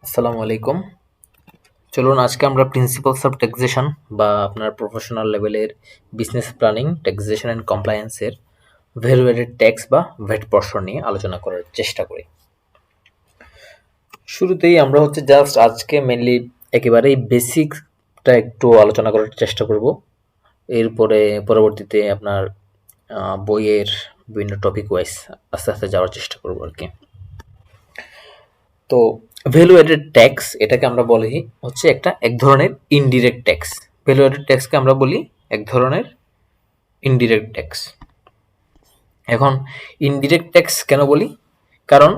আসসালামু আলাইকুম। চলুন আজকে আমরা প্রিন্সিপালস অফ ট্যাক্সেশন বা আপনার প্রফেশনাল লেভেলের বিজনেস প্ল্যানিং, ট্যাক্সেশন অ্যান্ড কমপ্লায়েন্সের ভ্যালু এডেড ট্যাক্স বা ভ্যাট পর্ষণ নিয়ে আলোচনা করার চেষ্টা করি। শুরুতেই আমরা জাস্ট আজকে মেনলি একেবারেই বেসিকটা একটু আলোচনা করার চেষ্টা করব। এরপরে পরবর্তীতে আপনার বইয়ের বিভিন্ন টপিক ওয়াইজ আস্তে আস্তে যাওয়ার চেষ্টা করব আর কি। তো ভ্যালু এডেড ট্যাক্স এটাকে আমরা বলি এক ধরনের ইনডিরেক্ট ট্যাক্স। ভ্যালু এডেড ট্যাক্সকে আমরা বলি এক ধরনের ইনডিরেক্ট ট্যাক্স। এখন ইনডিরেক্ট ট্যাক্স কেন বলি? কারণ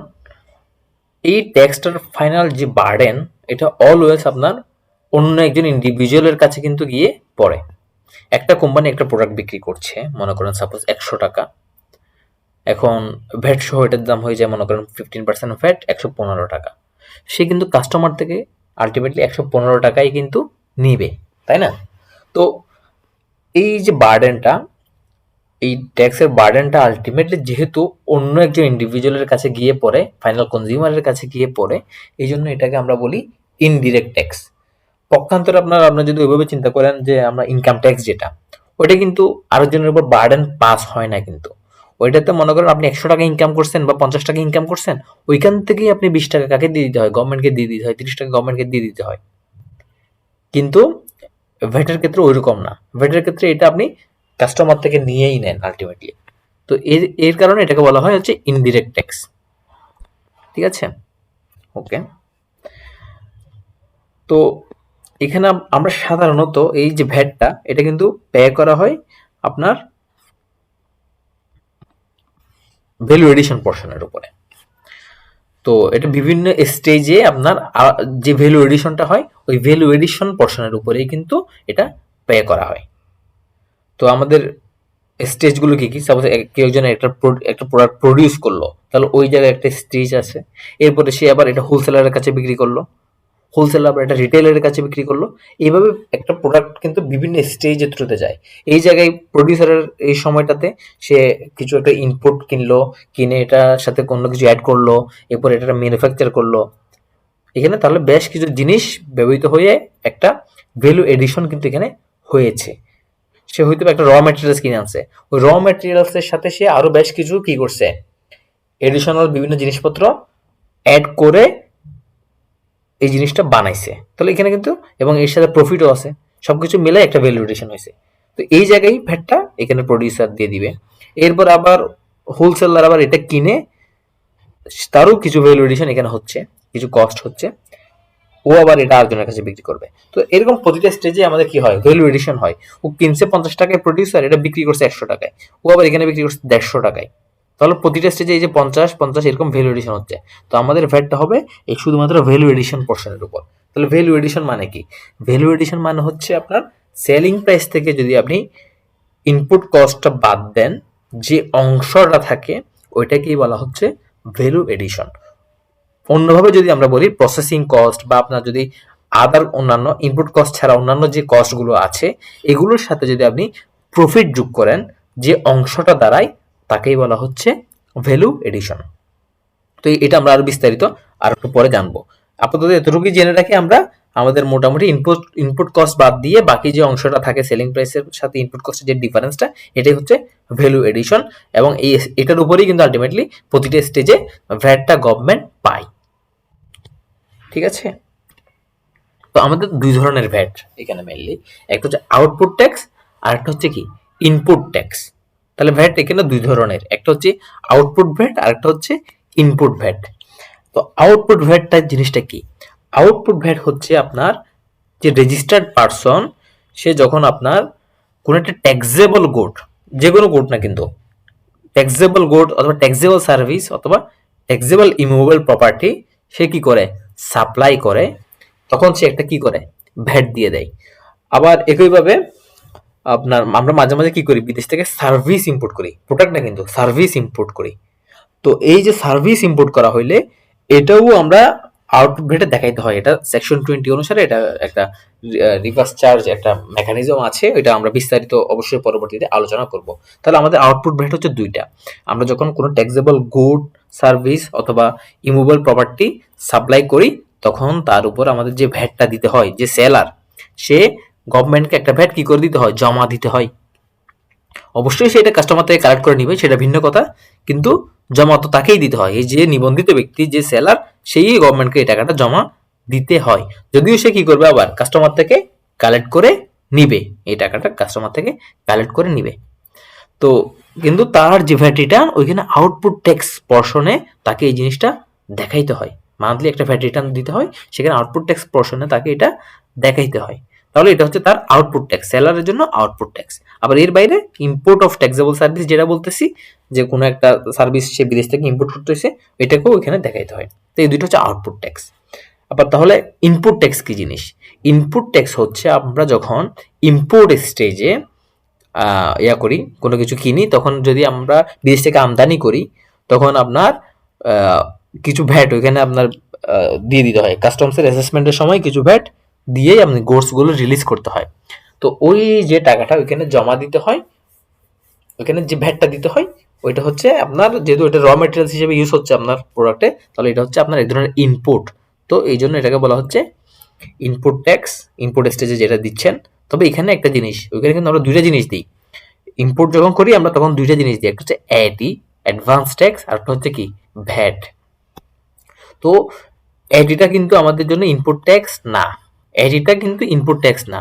এই ট্যাক্সটার ফাইনাল যে বার্ডেন এটা অলওয়েজ আপনার অন্য একজন ইন্ডিভিজুয়ালের কাছে কিন্তু গিয়ে পড়ে। একটা কোম্পানি একটা প্রোডাক্ট বিক্রি করছে, মনে করেন সাপোজ 100 টাকা। এখন ভ্যাট সহ এটার দাম হয়ে যায় মনে করেন 15% ভ্যাট 115 টাকা। সে কিন্তু কাস্টমার থেকে আলটিমেটলি 115 টাকাই কিন্তু নিবে, তাই না? তো এই যে বার্ডেনটা, এই ট্যাক্সের বার্ডেনটা আলটিমেটলি যেহেতু অন্য একজন ইন্ডিভিজুয়ালের কাছে গিয়ে পড়ে, ফাইনাল কনজিউমারের কাছে গিয়ে পড়ে, এই জন্য এটাকে আমরা বলি ইনডিরেক্ট ট্যাক্স। পক্ষান্তরে আপনারা যদি ওইভাবে চিন্তা করেন যে আমরা ইনকাম ট্যাক্স যেটা, ওইটা কিন্তু আরেকজনের উপর বার্ডেন পাস হয় না কিন্তু। ওইটাতে মনে করেন আপনি 100 টাকা ইনকাম করছেন বা 50 টাকা ইনকাম করছেন, ওইখান থেকেই আপনি 20 টাকা কাকে দিয়ে দিতে হয়? গভর্নমেন্টকে দিয়ে দিতে হয়। 30 টাকা গভর্নমেন্টকে দিয়ে দিতে হয়। কিন্তু ভ্যাটের ক্ষেত্রে ওইরকম না। ভ্যাটের ক্ষেত্রে এটা আপনি কাস্টমার থেকে নিয়েই নেন আলটিমেটলি। তো এর এর কারণে এটাকে বলা হয় ইনডিরেক্ট ট্যাক্স। ঠিক আছে? ওকে। তো এখানে আমরা সাধারণত এই যে ভ্যাটটা এটা কিন্তু পে করা হয় আপনার ভ্যালু এডিশন পোর্শনের উপরে। তো এটা বিভিন্ন স্টেজে আপনার যে ভ্যালু এডিশনটা হয় ওই ভ্যালু এডিশন পোর্শনের উপরেই কিন্তু এটা পে করা হয়। তো আমাদের স্টেজগুলো কি কি? সাপোজ কেউ একজন একটা প্রোডাক্ট প্রডিউস করলো, তাহলে ওই জায়গায় একটা স্টেজ আছে। এরপরে সে আবার এটা হোলসেলারের কাছে বিক্রি করলো, হোলসেলার আবার এটা রিটেলারের কাছে বিক্রি করলো। এইভাবে একটা প্রোডাক্ট কিন্তু বিভিন্ন স্টেজের থ্রুতে যায়। এই জায়গায় প্রডিউসারের এই সময়টাতে সে কিছু একটা ইনপুট কিনলো, কিনে এটার সাথে কোনো কিছু অ্যাড করলো, এরপর এটা ম্যানুফ্যাকচার করলো। এখানে তাহলে বেশ কিছু জিনিস ব্যবহৃত হয়ে একটা ভ্যালু এডিশন কিন্তু এখানে হয়েছে। সে হয়তো একটা র ম্যাটেরিয়ালস কিনে আনছে, ওই র ম্যাটেরিয়ালসের সাথে সে আরো বেশ কিছু কি করছে, এডিশনাল বিভিন্ন জিনিসপত্র অ্যাড করে এই জিনিসটা বানাইছে। তাহলে এখানে কিন্তু এবং এর সাথে প্রফিটও আছে, সবকিছু মিলে একটা ভ্যালু এডিশন হয়েছে। তো এই জায়গায় ভ্যাটটা এখানে প্রডিউসার দিয়ে দিবে। এরপর আবার হোলসেলার আবার এটা কিনে তারও কিছু ভ্যালু এডিশন এখানে হচ্ছে, কিছু কস্ট হচ্ছে, ও আবার এটা আরেকজনের কাছে বিক্রি করবে। তো এরকম প্রতিটা স্টেজে আমাদের কি হয়, ভ্যালু এডিশন হয়। ও কিনছে 50 টাকায় প্রডিউসার, এটা বিক্রি করছে 100 টাকায়, ও আবার এখানে বিক্রি করছে 150 টাকায়। তাহলে প্রতিটা স্টেজে এই যে 50 50 এরকম ভ্যালু এডিশন হচ্ছে। তো আমাদের ভ্যাটটা হবে এই শুধুমাত্র ভ্যালু এডিশন পোর্শনের উপর। তাহলে ভ্যালু এডিশন মানে কি? ভ্যালু এডিশন মানে আপনার সেলিং প্রাইস থেকে যদি আপনি ইনপুট কস্টটা বাদ দেন, যে অংশটা থাকে ওইটাকেই বলা হচ্ছে ভ্যালু এডিশন। অন্যভাবে যদি আমরা বলি প্রসেসিং কস্ট বা আপনার যদি আদার অন্যান্য ইনপুট কস্ট ছাড়া অন্যান্য যে কস্টগুলো আছে এগুলোর সাথে যদি আপনি প্রফিট যোগ করেন, যে অংশটা দাঁড়ায় তাকেই বলা হচ্ছে ভ্যালু এডিশন। তো এটা আমরা আরো বিস্তারিত আর একটু পরে জানবো। আপাতত এতটুকুই জেনে রাখি আমরা, আমাদের মোটামুটি ইনপুট কস্ট বাদ দিয়ে বাকি যে অংশটা থাকে সেলিং প্রাইসের সাথে ইনপুট কস্টের যে ডিফারেন্সটা, এটাই হচ্ছে ভ্যালু এডিশন। এবং এটার উপরেই কিন্তু আলটিমেটলি প্রতিটা স্টেজে ভ্যাটটা গভর্নমেন্ট পায়। ঠিক আছে? তো আমাদের দুই ধরনের ভ্যাট এখানে মেইনলি, একটা হচ্ছে আউটপুট ট্যাক্স আর একটা হচ্ছে কি ইনপুট ট্যাক্স। তাহলে ভ্যাট এখানে দুই ধরনের, একটা হচ্ছে আউটপুট ভ্যাট আর একটা হচ্ছে ইনপুট ভ্যাট। তো আউটপুট ভ্যাটটা জিনিসটা কি? আউটপুট ভ্যাট হচ্ছে আপনার যে রেজিস্টার্ড পারসন, সে যখন আপনার কোন একটা ট্যাক্সেবল গুড, যে কোনো গুড না কিন্তু, ট্যাক্সেবল গুড অথবা ট্যাক্সেবল সার্ভিস অথবা ট্যাক্সেবল ইমুভেবল প্রপার্টি সে কি করে, সাপ্লাই করে, তখন সে একটা কি করে, ভ্যাট দিয়ে দেয়। আবার একইভাবে আপনার আমরা মাঝে মাঝে কি করি, বিদেশ থেকে সার্ভিস ইম্পোর্ট করি, প্রোডাক্ট না কিন্তু সার্ভিস ইম্পোর্ট করি। তো এই যে সার্ভিস ইম্পোর্ট করা হইলে এটাও আমরা আউটপুট ভ্যাটে দেখাইতে হয়। এটা সেকশন 20 অনুসারে এটা একটা রিভার্স চার্জ একটা মেকানিজম আছে, এটা আমরা বিস্তারিত অবশ্যই পরবর্তীতে আলোচনা করব। তাহলে আমাদের আউটপুট ভ্যাট হচ্ছে দুইটা। আমরা যখন কোনো ট্যাক্সেবল গুড, সার্ভিস অথবা ইমুভেবল প্রপার্টি সাপ্লাই করি তখন তার উপর আমাদের যে ভ্যাটটা দিতে হয়, যে সেলার সে গভর্নমেন্টকে একটা ভ্যাট কি করে দিতে হয়, জমা দিতে হয়। অবশ্যই সেটা কাস্টমার থেকে কালেক্ট করে নিবে, সেটা ভিন্ন কথা, কিন্তু জমা তো তাকেই দিতে হয়। এই যে নিবন্ধিত ব্যক্তি, যে সেলার, সেই গভর্নমেন্টকে এই টাকাটা জমা দিতে হয়। যদিও সে কি করবে, আবার কাস্টমার থেকে কালেক্ট করে নিবে, এই টাকাটা কাস্টমার থেকে কালেক্ট করে নিবে। তো কিন্তু তার যে ভ্যাট রিটার্ন, ওইখানে আউটপুট ট্যাক্স পর্শনে তাকে এই জিনিসটা দেখাইতে হয়। মান্থলি একটা ভ্যাট রিটার্ন দিতে হয়, সেখানে আউটপুট ট্যাক্স পর্শনে তাকে এটা দেখাইতে হয়। তাহলে এটা হচ্ছে তার আউটপুট ট্যাক্স, সেলারের জন্য আউটপুট ট্যাক্স। আবার এর বাইরে ইম্পোর্ট অফ ট্যাক্সেবল সার্ভিস, যেটা বলতেছি, যে কোনো একটা সার্ভিস সে বিদেশ থেকে ইম্পোর্ট করতেছে, এটাকেও এখানে দেখাইতে হয়। তো এই দুটো হচ্ছে আউটপুট ট্যাক্স। আবার তাহলে ইনপুট ট্যাক্স কি জিনিস? ইনপুট ট্যাক্স হচ্ছে আমরা যখন ইম্পোর্ট স্টেজে করি, কোনো কিছু কিনি, তখন যদি আমরা বিদেশ থেকে আমদানি করি, তখন আপনার কিছু ভ্যাট ওইখানে আপনার দিয়ে দিতে হয়। কাস্টমসের অ্যাসেসমেন্টের সময় কিছু ভ্যাট দিয়েই আপনি গোডসগুলো রিলিজ করতে হয়। তো ওই যে টাকাটা ওইখানে জমা দিতে হয়, ওইখানে যে ভ্যাটটা দিতে হয়, ওইটা হচ্ছে আপনার, যেহেতু এটা র মেটেরিয়ালস হিসেবে ইউজ হচ্ছে আপনার প্রোডাক্টে, তাহলে এটা হচ্ছে আপনার এক ধরনের ইনপুট। তো এই জন্য এটাকে বলা হচ্ছে ইনপুট ট্যাক্স, ইনপুট স্টেজে যেটা দিচ্ছেন। তবে এখানে একটা জিনিস, ওইখানে কিন্তু আমরা দুইটা জিনিস দিই। ইম্পোর্ট যখন করি আমরা, তখন দুইটা জিনিস দিই, একটা হচ্ছে অ্যাডি, অ্যাডভান্স ট্যাক্স, আর একটা হচ্ছে কি, ভ্যাট। তো অ্যাডিটা কিন্তু আমাদের জন্য ইনপুট ট্যাক্স না, অ্যাডিটা কিন্তু ইনপুট ট্যাক্স না।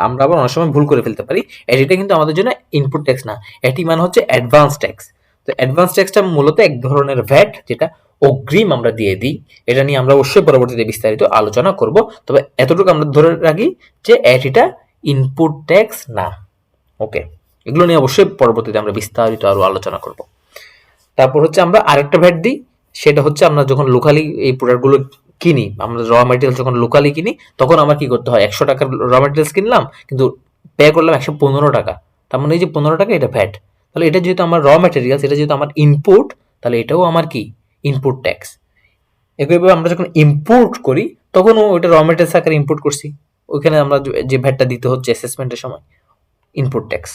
আমরা আবার অনেক সময় ভুল করে ফেলতে পারি, অ্যাডিটা কিন্তু আমাদের জন্য ইনপুট ট্যাক্স না, এটি মানে হচ্ছে অ্যাডভান্স ট্যাক্স। তো অ্যাডভান্স ট্যাক্সটা মূলত এক ধরনের ভ্যাট, যেটা অগ্রিম আমরা দিয়ে দিই। এটা নিয়ে আমরা অবশ্যই পরবর্তীতে বিস্তারিত আলোচনা করব। তবে এতটুকু আমরা ধরে রাখি যে অ্যাডিটা ইনপুট ট্যাক্স না। ওকে, এগুলো নিয়ে অবশ্যই পরবর্তীতে আমরা বিস্তারিত আরো আলোচনা করব। তারপর হচ্ছে আমরা আরেকটা ভ্যাট দিই, সেটা হচ্ছে আমরা যখন লোকালি এই প্রোডাক্টগুলো কিনি, আমরা র মেটেরিয়াল যখন লোকালি কিনি, তখন আমার কি করতে হয়, 100 টাকার র মেটেরিয়ালস কিনলাম, কিন্তু পে করলাম 115 টাকা। তার মানে এই যে 15 টাকা, এটা ভ্যাট। তাহলে এটা যেহেতু আমার র মেটেরিয়ালস, এটা যেহেতু আমার ইনপুট, তাহলে এটাও আমার কি, ইনপুট ট্যাক্স। একইভাবে আমরা যখন ইম্পোর্ট করি, তখনও ওইটা র মেটেরিয়ালস আকারে ইম্পোর্ট করছি, ওইখানে আমরা যে ভ্যাটটা দিতে হচ্ছে অ্যাসেসমেন্টের সময়, ইনপুট ট্যাক্স।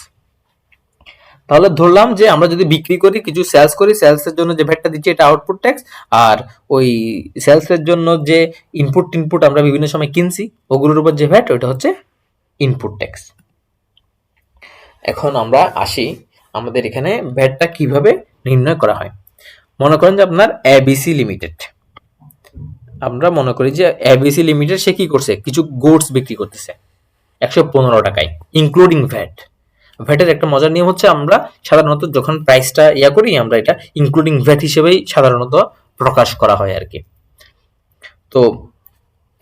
তাহলে ধরলাম যে আমরা যদি বিক্রি করি, কিছু সেলস করি, সেলসের জন্য যে ভ্যাটটা দিচ্ছি, এটা আউটপুট ট্যাক্স। আর ওই সেলসের জন্য যে ইনপুট আমরা বিভিন্ন সময় কিনছি, ওগুলোর উপর যে ভ্যাট, ওইটা হচ্ছে ইনপুট ট্যাক্স। এখন আমরা আসি আমাদের এখানে ভ্যাটটা কিভাবে নির্ণয় করা হয়। মনে করেন যে আপনার এবিসি লিমিটেড, আমরা মনে করি যে এবিসি লিমিটেড সে কি করছে, কিছু গুডস বিক্রি করতেছে 115 টাকায়, ইনক্লুডিং ভ্যাট। ভ্যাটের একটা মজার নিয়ম হচ্ছে, আমরা সাধারণত যখন প্রাইসটা করি, আমরা এটা ইনক্লুডিং ভ্যাট হিসেবেই সাধারণত প্রকাশ করা হয় আর কি। তো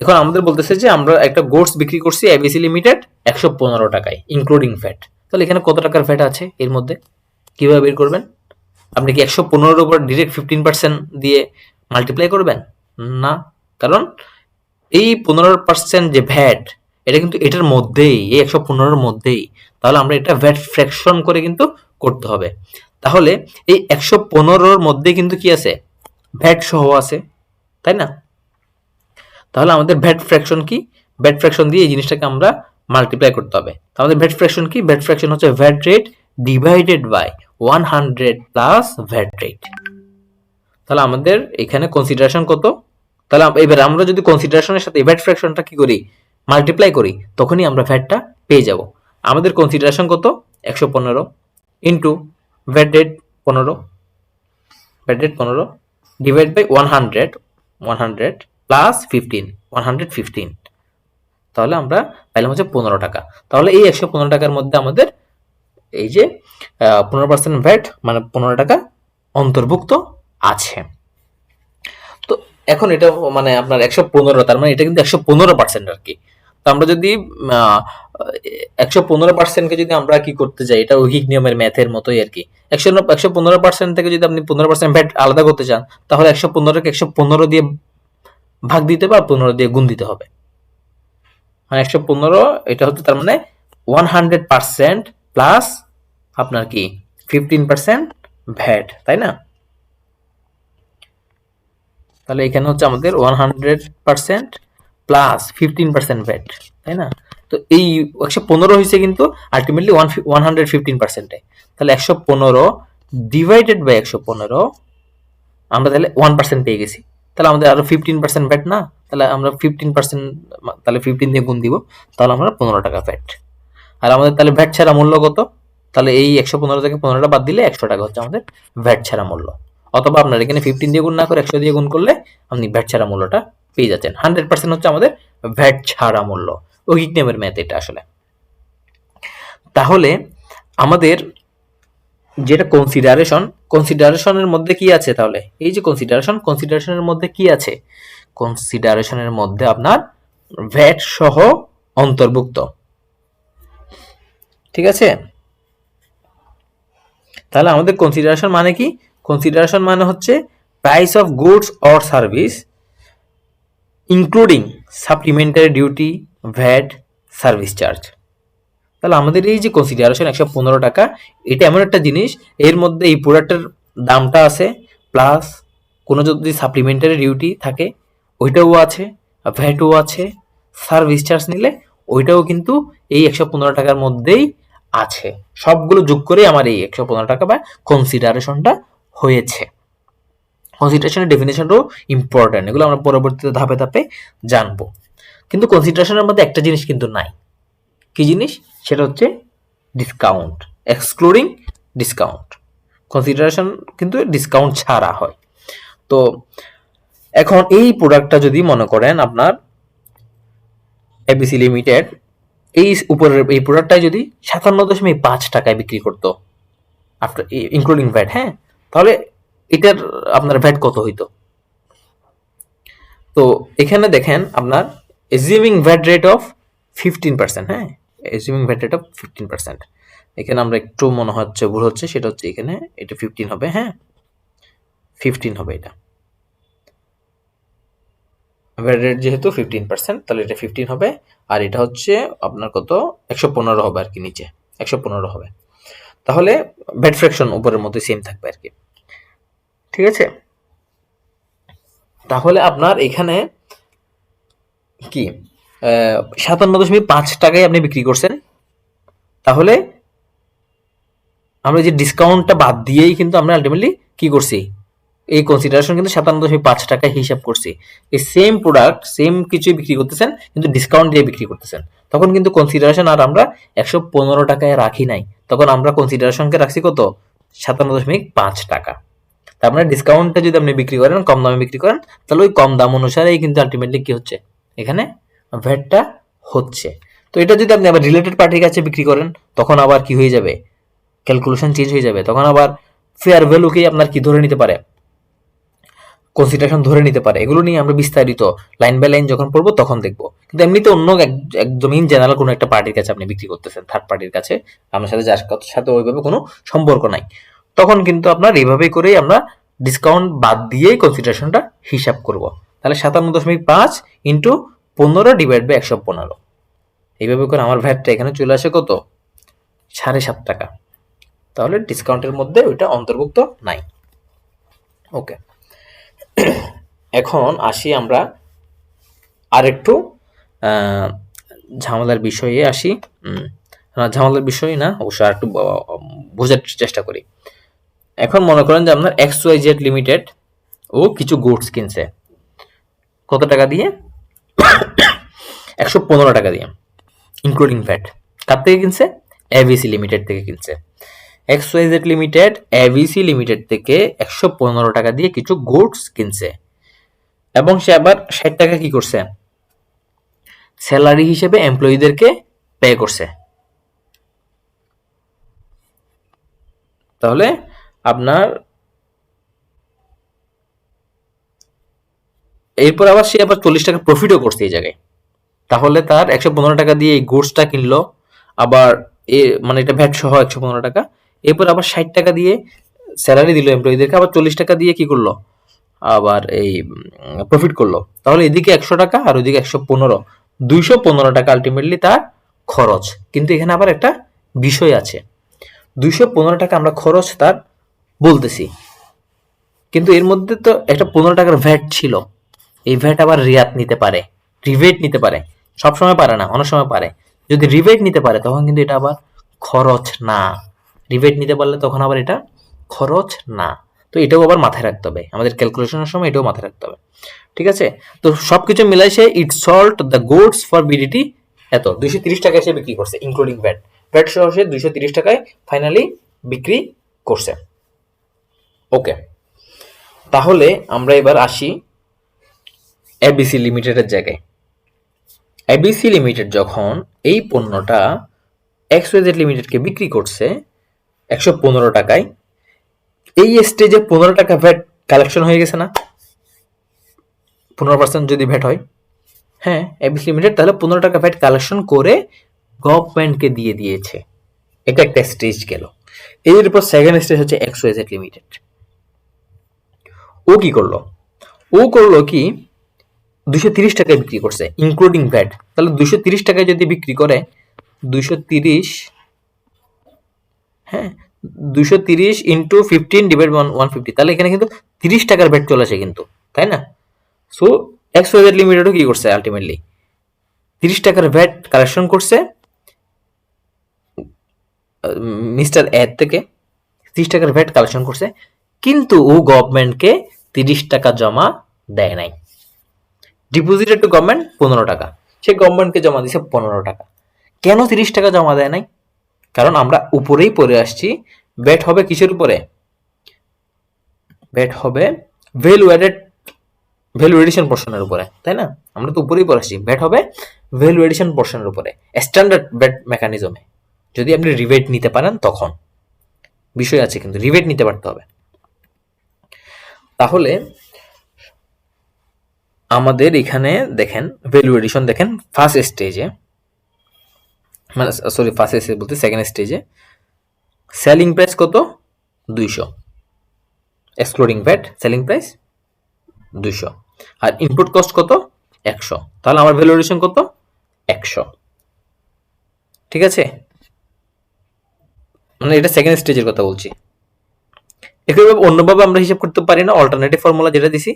এখন আমাদের বলতেছে যে আমরা একটা গুডস বিক্রি করছি এবিসি লিমিটেড 115 টাকায়, ইনক্লুডিং ভ্যাট। তাহলে এখানে কত টাকার ভ্যাট আছে এর মধ্যে, কিভাবে বের করবেন? আপনি কি 115-এর উপর ডিরেক্ট 15% দিয়ে মাল্টিপ্লাই করবেন? না, কারণ এই 15% যে ভ্যাট, এটা কিন্তু এটার মধ্যেই, এই 115-এর মধ্যেই। তাহলে আমরা এটা ভ্যাট ফ্র্যাকশন করে কিন্তু করতে হবে। তাহলে এই 115-এর মধ্যে কিন্তু কি আছে, ভ্যাট সহ আছে, তাই না? তাহলে আমাদের ভ্যাট ফ্র্যাকশন কি, ভ্যাট ফ্র্যাকশন দিয়ে এই জিনিসটাকে আমরা মাল্টিপ্লাই করতে হবে। আমাদের ভ্যাট ফ্র্যাকশন কি, ভ্যাট ফ্র্যাকশন হচ্ছে VAT rate divided by 100 plus VAT rate. তাহলে আমাদের এখানে কনসিডারেশন কত? তাহলে এবার আমরা যদি কনসিডারেশনের সাথে ভ্যাট ফ্র্যাকশনটা কি করি, মাল্টিপ্লাই করি, তখনই আমরা ভ্যাটটা পেয়ে যাব। আমাদের কনসিডারেশন কত, 115 into VAT rate 15, VAT rate 15 divide by 100 plus 115, তাহলে আমরা পাইলাম হচ্ছে 15 টাকা। তাহলে এই 115 টাকার মধ্যে আমাদের এই যে 15% ভ্যাট মানে 15 টাকা অন্তর্ভুক্ত আছে। তো এখন এটা মানে আপনার 115, তার মানে এটা কিন্তু 115% আর কি। তো আমরা যদি 115%কে যদি আমরা কি করতে যাই, এটা ঐহিক নিয়মের ম্যাথের মতোই আর কি। 115% থেকে যদি আপনি 15% ভ্যাট আলাদা করতে চান, তাহলে 115কে 115 দিয়ে ভাগ দিতে হবে আর 15 দিয়ে গুণ দিতে হবে। মানে 115 এটা হচ্ছে তার মানে 100% প্লাস আপনার কি 15% ভ্যাট, তাই না? তাহলে এখানে হচ্ছে আমাদের 100% প্লাস 15% ভ্যাট, তাই না? তো এই 115 হয়েছে কিন্তু আলটিমেটলি 115%। তাহলে 115 ডিভাইডেড বাই 115, আমরা তাহলে 1% পেয়ে গেছি। তাহলে আমাদের আরো 15% ভ্যাট না, তাহলে আমরা 15%, তাহলে 15 দিয়ে গুণ দিব, তাহলে আমরা 15 টাকা ভ্যাট। আর আমাদের তাহলে ভ্যাট ছাড়া মূল্য কত? তাহলে এই 115 থেকে 15টা বাদ দিলে 100 টাকা হচ্ছে আমাদের ভ্যাট ছাড়া মূল্য। অথবা আপনার এখানে 15 দিয়ে গুণ না করে 100 দিয়ে গুণ করলে আপনি ভ্যাট ছাড়া মূল্যটা পেয়ে যাচ্ছেন। 100% হচ্ছে আমাদের ভ্যাট ছাড়া মূল্য। ঐকিক নিয়মের ম্যাথ এটা আসলে। তাহলে আমাদের যেটা কনসিডারেশনের মধ্যে কি আছে? তাহলে এই যে কনসিডারেশনের মধ্যে কি আছে? কনসিডারেশনের মধ্যে আপনার ভ্যাট সহ অন্তর্ভুক্ত, ঠিক আছে? তাহলে আমাদের কনসিডারেশন মানে কি? কনসিডারেশন মানে হচ্ছে price of goods or service including supplementary duty, VAT, service charge. তাহলে আমাদের এই যে কনসিডারেশন 115 টাকা, এটা এমন একটা জিনিস, এর মধ্যে এই প্রোডাক্টের দামটা আছে, প্লাস কোনো যদি সাপ্লিমেন্টারি ডিউটি থাকে ওইটাও আছে, ভ্যাটও আছে, সার্ভিস চার্জ নিলে ওইটাও কিন্তু এই 115 টাকার মধ্যেই আছে। সবগুলো যোগ করে আমার এই 115 টাকা বা কনসিডারেশনটা হয়েছে। কনসিডারেশনের ডেফিনেশনটাও ইম্পর্টেন্ট, এগুলো আমরা পরবর্তীতে ধাপে ধাপে জানবো। কিন্তু কনসিডারেশনের মধ্যে একটা জিনিস কিন্তু নাই। কি জিনিস? সেটা হচ্ছে ডিসকাউন্ট, এক্সক্লুডিং ডিসকাউন্ট। কনসিডারেশন কিন্তু ডিসকাউন্ট ছাড়া হয়। তো এখন এই প্রোডাক্টটা যদি মনে করেন আপনার এবিসি লিমিটেড এই উপরের এই প্রোডাক্টটা যদি 57.5 টাকায় বিক্রি করতো আফটার ইনক্লুডিং ভ্যাট, হ্যাঁ, তাহলে এটার আপনার ভ্যাট কত হইতো? তো এখানে দেখেন আপনার এজিউমিং ভ্যাট রেট অফ 15%, হ্যাঁ, এজিউমিং ভ্যাট রেট অফ 15%। এখানে আমরা একটু মনে হচ্ছে ভুল হচ্ছে, সেটা হচ্ছে এখানে এটা 15 হবে, হ্যাঁ 15 হবে, এটা ভ্যাট রেট যেহেতু 15%, তাহলে এটা 15 হবে। আর এটা হচ্ছে আপনার কত? 115 হবে আর কি, নিচে 115 হবে। তাহলে ভ্যাট ফ্র্যাকশন উপরের মধ্যে সেম থাকবে আর কি, ঠিক আছে? তাহলে আপনার এখানে কি 57.5 টাকায় আপনি বিক্রি করছেন, তাহলে আমরা যে ডিসকাউন্টটা বাদ দিয়েই কিন্তু আমরা আলটিমেটলি কি করছি? এই কনসিডারেশন কিন্তু 57.5 টাকায় হিসাব করছি। এই সেম প্রোডাক্ট সেম কিছু বিক্রি করতেছেন কিন্তু ডিসকাউন্ট দিয়ে বিক্রি করতেছেন, তখন কিন্তু কনসিডারেশন আর আমরা 115 টাকায় রাখি নাই, তখন আমরা কনসিডারেশনকে রাখছি কত? 57.5 টাকা। তার মানে ডিসকাউন্টটা যদি আপনি বিক্রি করেন, কম দামে বিক্রি করেন, তাহলে ওই কম দাম অনুসারেই কিন্তু আলটিমেটলি কি হচ্ছে? এখানে ভ্যাটটা হচ্ছে। তো এটা যদি আপনি আবার রিলেটেড পার্টির কাছে বিক্রি করেন, তখন আবার কি হয়ে যাবে? ক্যালকুলেশন চেঞ্জ হয়ে যাবে, তখন আবার ফেয়ার ভ্যালুকেই আপনার কি ধরে নিতে পারে? কনসিডারেশন ধরে নিতে পারে। এগুলো নিয়ে আমরা বিস্তারিত লাইন বাই লাইন যখন পড়বো তখন দেখবো। কিন্তু এমনিতে অন্য একদম ইন জেনারেল কোনো একটা পার্টির কাছে আপনি বিক্রি করতেছেন, থার্ড পার্টির কাছে, আপনার সাথে যার সাথে ওইভাবে কোনো সম্পর্ক নাই, তখন কিন্তু আপনার এইভাবেই করেই আমরা ডিসকাউন্ট বাদ দিয়েই কনসিডারেশনটা হিসাব করব। তাহলে 57.5 ইন্টু 15 ডিভাইড বাই 115, এইভাবে করে আমার ভ্যাটটা এখানে চলে আসে কত? 7.5 টাকা। তাহলে ডিসকাউন্টের মধ্যে ওইটা অন্তর্ভুক্ত নাই। ওকে, এখন আসি আমরা আরেকটু ঝামেলার বিষয়ে আসি। ঝামেলার বিষয় না, অবশ্য আরেকটু বোঝার চেষ্টা করি। এখন মনে করেন যে আপনার XYZ লিমিটেড ও কিছু গুডস কিনছে, কত টাকা দিয়ে? 115 টাকা দিয়ে ইনক্লুডিং ভ্যাট। কার থেকে কিনছে? এবিসি লিমিটেড থেকে কিনছে। XYZ লিমিটেড এবিসি লিমিটেড থেকে 115 টাকা দিয়ে কিছু গুডস কিনছে, এবং সে আবার 60 টাকা কি করছে? স্যালারি হিসেবে এমপ্লয়ীদেরকে পে করছে। তাহলে আপনার এরপর আবার সে আবার 40 টাকা প্রফিটও করছে এই জায়গায়। তাহলে তার 115 টাকা দিয়ে এই গুডসটা কিনলো, আবার মানে এটা ভ্যাট সহ 115 টাকা, এরপর আবার 60 টাকা দিয়ে স্যালারি দিল এমপ্লয়ীদেরকে, আবার 40 টাকা দিয়ে কি করলো? আবার এই প্রফিট করলো। তাহলে এদিকে 100 টাকা আর ওইদিকে 115, 215 টাকা আলটিমেটলি তার খরচ। কিন্তু এখানে আবার একটা বিষয় আছে, 215 টাকা আমরা খরচ তার বলতেছি, কিন্তু এর মধ্যে তো একটা 15 টাকার ভ্যাট ছিল। এই ভ্যাট আবার রিয়াত নিতে পারে, রিবেট নিতে পারে, সবসময় পারে না, অনেক সময় পারে। যদি রিবেট নিতে পারে তখন কিন্তু এটা আবার খরচ না, রিবেট নিতে পারলে তখন আবার এটা খরচ না। তো এটাও আবার মাথায় রাখতে হবে, আমাদের ক্যালকুলেশনের সময় এটাও মাথায় রাখতে হবে। ঠিক আছে, তো সবকিছু মিলাই সে it sold the goods for BDT এত 230 টাকায় সে বিক্রি করছে, ইনক্লুডিং ভ্যাট। ভ্যাট সহ সে 230 টাকায় ফাইনালি বিক্রি করছে। ওকে, তাহলে আমরা এবার আসি এবিসি লিমিটেডের জায়গায়। এবিসি লিমিটেড যখন এই পণ্যটা এক্সওয়াইজেড লিমিটেডকে বিক্রি করছে 115 টাকায়, এই স্টেজে 15 টাকা ভ্যাট কালেকশন হয়ে গেছে না? 15% যদি ভ্যাট হয়, হ্যাঁ, এবিসি লিমিটেড তাহলে 15 টাকা ভ্যাট কালেকশন করে গভর্নমেন্টকে দিয়ে দিয়েছে। এটা একটা স্টেজ গেল। এরপর সেকেন্ড স্টেজ হচ্ছে এক্সওয়াইজেড লিমিটেড। ও কি করলো? ও করলো কি 230 টাকায় বিক্রি করছে ইনক্লুডিং ভ্যাট। তাহলে 230 টাকায় যদি বিক্রি করে 230, হ্যাঁ, 230 ইন্টু 15 ডিভাইড 150, তাহলে এখানে কিন্তু 30 টাকার ভ্যাট চলে আসে কিন্তু, তাই না? সো এক্সওয়াইজেড লিমিটেডও কি করছে আলটিমেটলি 30 টাকার ভ্যাট কালেকশন করছে মিস্টার এর থেকে, 30 টাকার ভ্যাট কালেকশন করছে, কিন্তু ও গভর্নমেন্টকে 30 টাকা জমা দেয় নাই। ডিপোজিটেড টু গভর্নমেন্ট 15 টাকা, সে গভর্নমেন্টকে জমা দিছে 15 টাকা। কেন 30 টাকা জমা দেয় নাই? কারণ আমরা উপরেই পড়ে আসছি, ভ্যাট হবে কিসের উপরে? ভ্যাট হবে ভ্যালু অ্যাডেড, ভ্যালু এডিশন পোর্শনের উপরে, তাই না? আমরা তো উপরেই পড়ে আসছি, ভ্যাট হবে ভ্যালু এডিশন পোর্শনের উপরে, স্ট্যান্ডার্ড ভ্যাট মেকানিজমে। যদি আপনি রিবেট নিতে পারেন তখন বিষয় আছে, কিন্তু রিবেট নিতে পারতে হবে। তাহলে আমাদের এখানে দেখেন ভ্যালু এডিশন, দেখেন ফার্স্ট স্টেজে, মানে সরি ফার্স্ট স্টেজ বলতে সেকেন্ড স্টেজে সেলিং প্রাইস কত? 200, এক্সক্লুডিং ভ্যাট সেলিং প্রাইস 200, আর ইনপুট কস্ট কত? 100। তাহলে আমার ভ্যালু এডিশন কত? 100। ঠিক আছে, মানে এটা সেকেন্ড স্টেজের কথা বলছি। একইভাবে অন্যভাবে আমরা হিসাব করতে পারি না, অল্টারনেটিভ ফর্মুলা যেটা দিছি,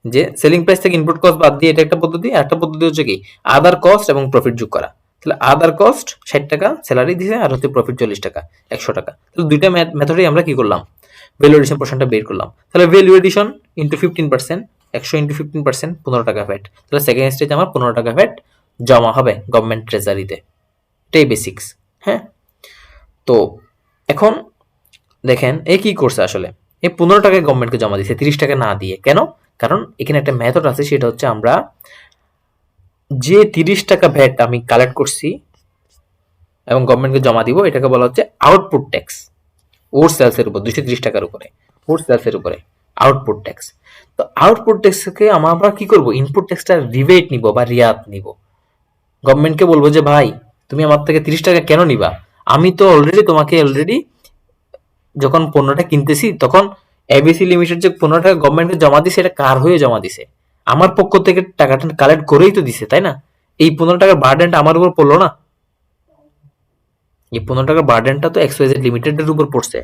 যে সেলিং প্রাইস থেকে ইনপুট কস্ট বাদ দিয়ে, এটা একটা পদ্ধতি। আর একটা পদ্ধতি হচ্ছে কি আদার কস্ট এবং প্রফিট যোগ করা। তাহলে আদার কস্ট 60 টাকা স্যালারি দিছে, আর হচ্ছে প্রফিট 40 টাকা, 100 টাকা। তাহলে দুইটা মেথডেই আমরা কি করলাম? ভ্যালু এডিশন পোর্শনটা বের করলাম। তাহলে ভ্যালু এডিশন ইন্টু 15%, 100 ইন্টু 15%, 15 টাকা ভ্যাট। তাহলে সেকেন্ড স্টেজে আমার 15 টাকা ভ্যাট জমা হবে গভর্নমেন্ট ট্রেজারিতে। এটাই বেসিক্স। হ্যাঁ, তো এখন দেখেন এ কি করছে আসলে, এই 15 টাকায় গভর্নমেন্টকে জমা দিচ্ছে 30 টাকা না দিয়ে। কেন? কারণ এখানে একটা মেথড আছে, সেটা হচ্ছে আমরা যে 30 টাকা ভ্যাট আমি কালেক্ট করছি এবং গভর্নমেন্টকে জমা দিব, এটাকে বলা হচ্ছে আউটপুট ট্যাক্স। ওর সেলসের উপর 230 টাকার উপরে, ওর সেলসের উপরে আউটপুট ট্যাক্স। তো আউটপুট ট্যাক্সকে আমরা কি করব? ইনপুট ট্যাক্সটা রিবেট নিব বা রিয়াত নিব। গভর্নমেন্টকে বলবো যে ভাই তুমি আমার থেকে 30 টাকা কেন নিবা? আমি তো তোমাকে অলরেডি যখন পণ্যটা কিনতেছি তখন এবিসি লিমিটেড যে 15 টাকা গভর্নমেন্টকে জমা দিছে, এটা কার হয়ে জমা দিছে? আমার পক্ষ থেকে টাকাটা কালেক্ট করেই তো দিছে, তাই না? এই 15 টাকার বার্ডেনটা আমার উপর পড়লো না? এই 15 টাকার বার্ডেনটা তো এক্সওয়াইজেড লিমিটেডের উপর পড়ছে।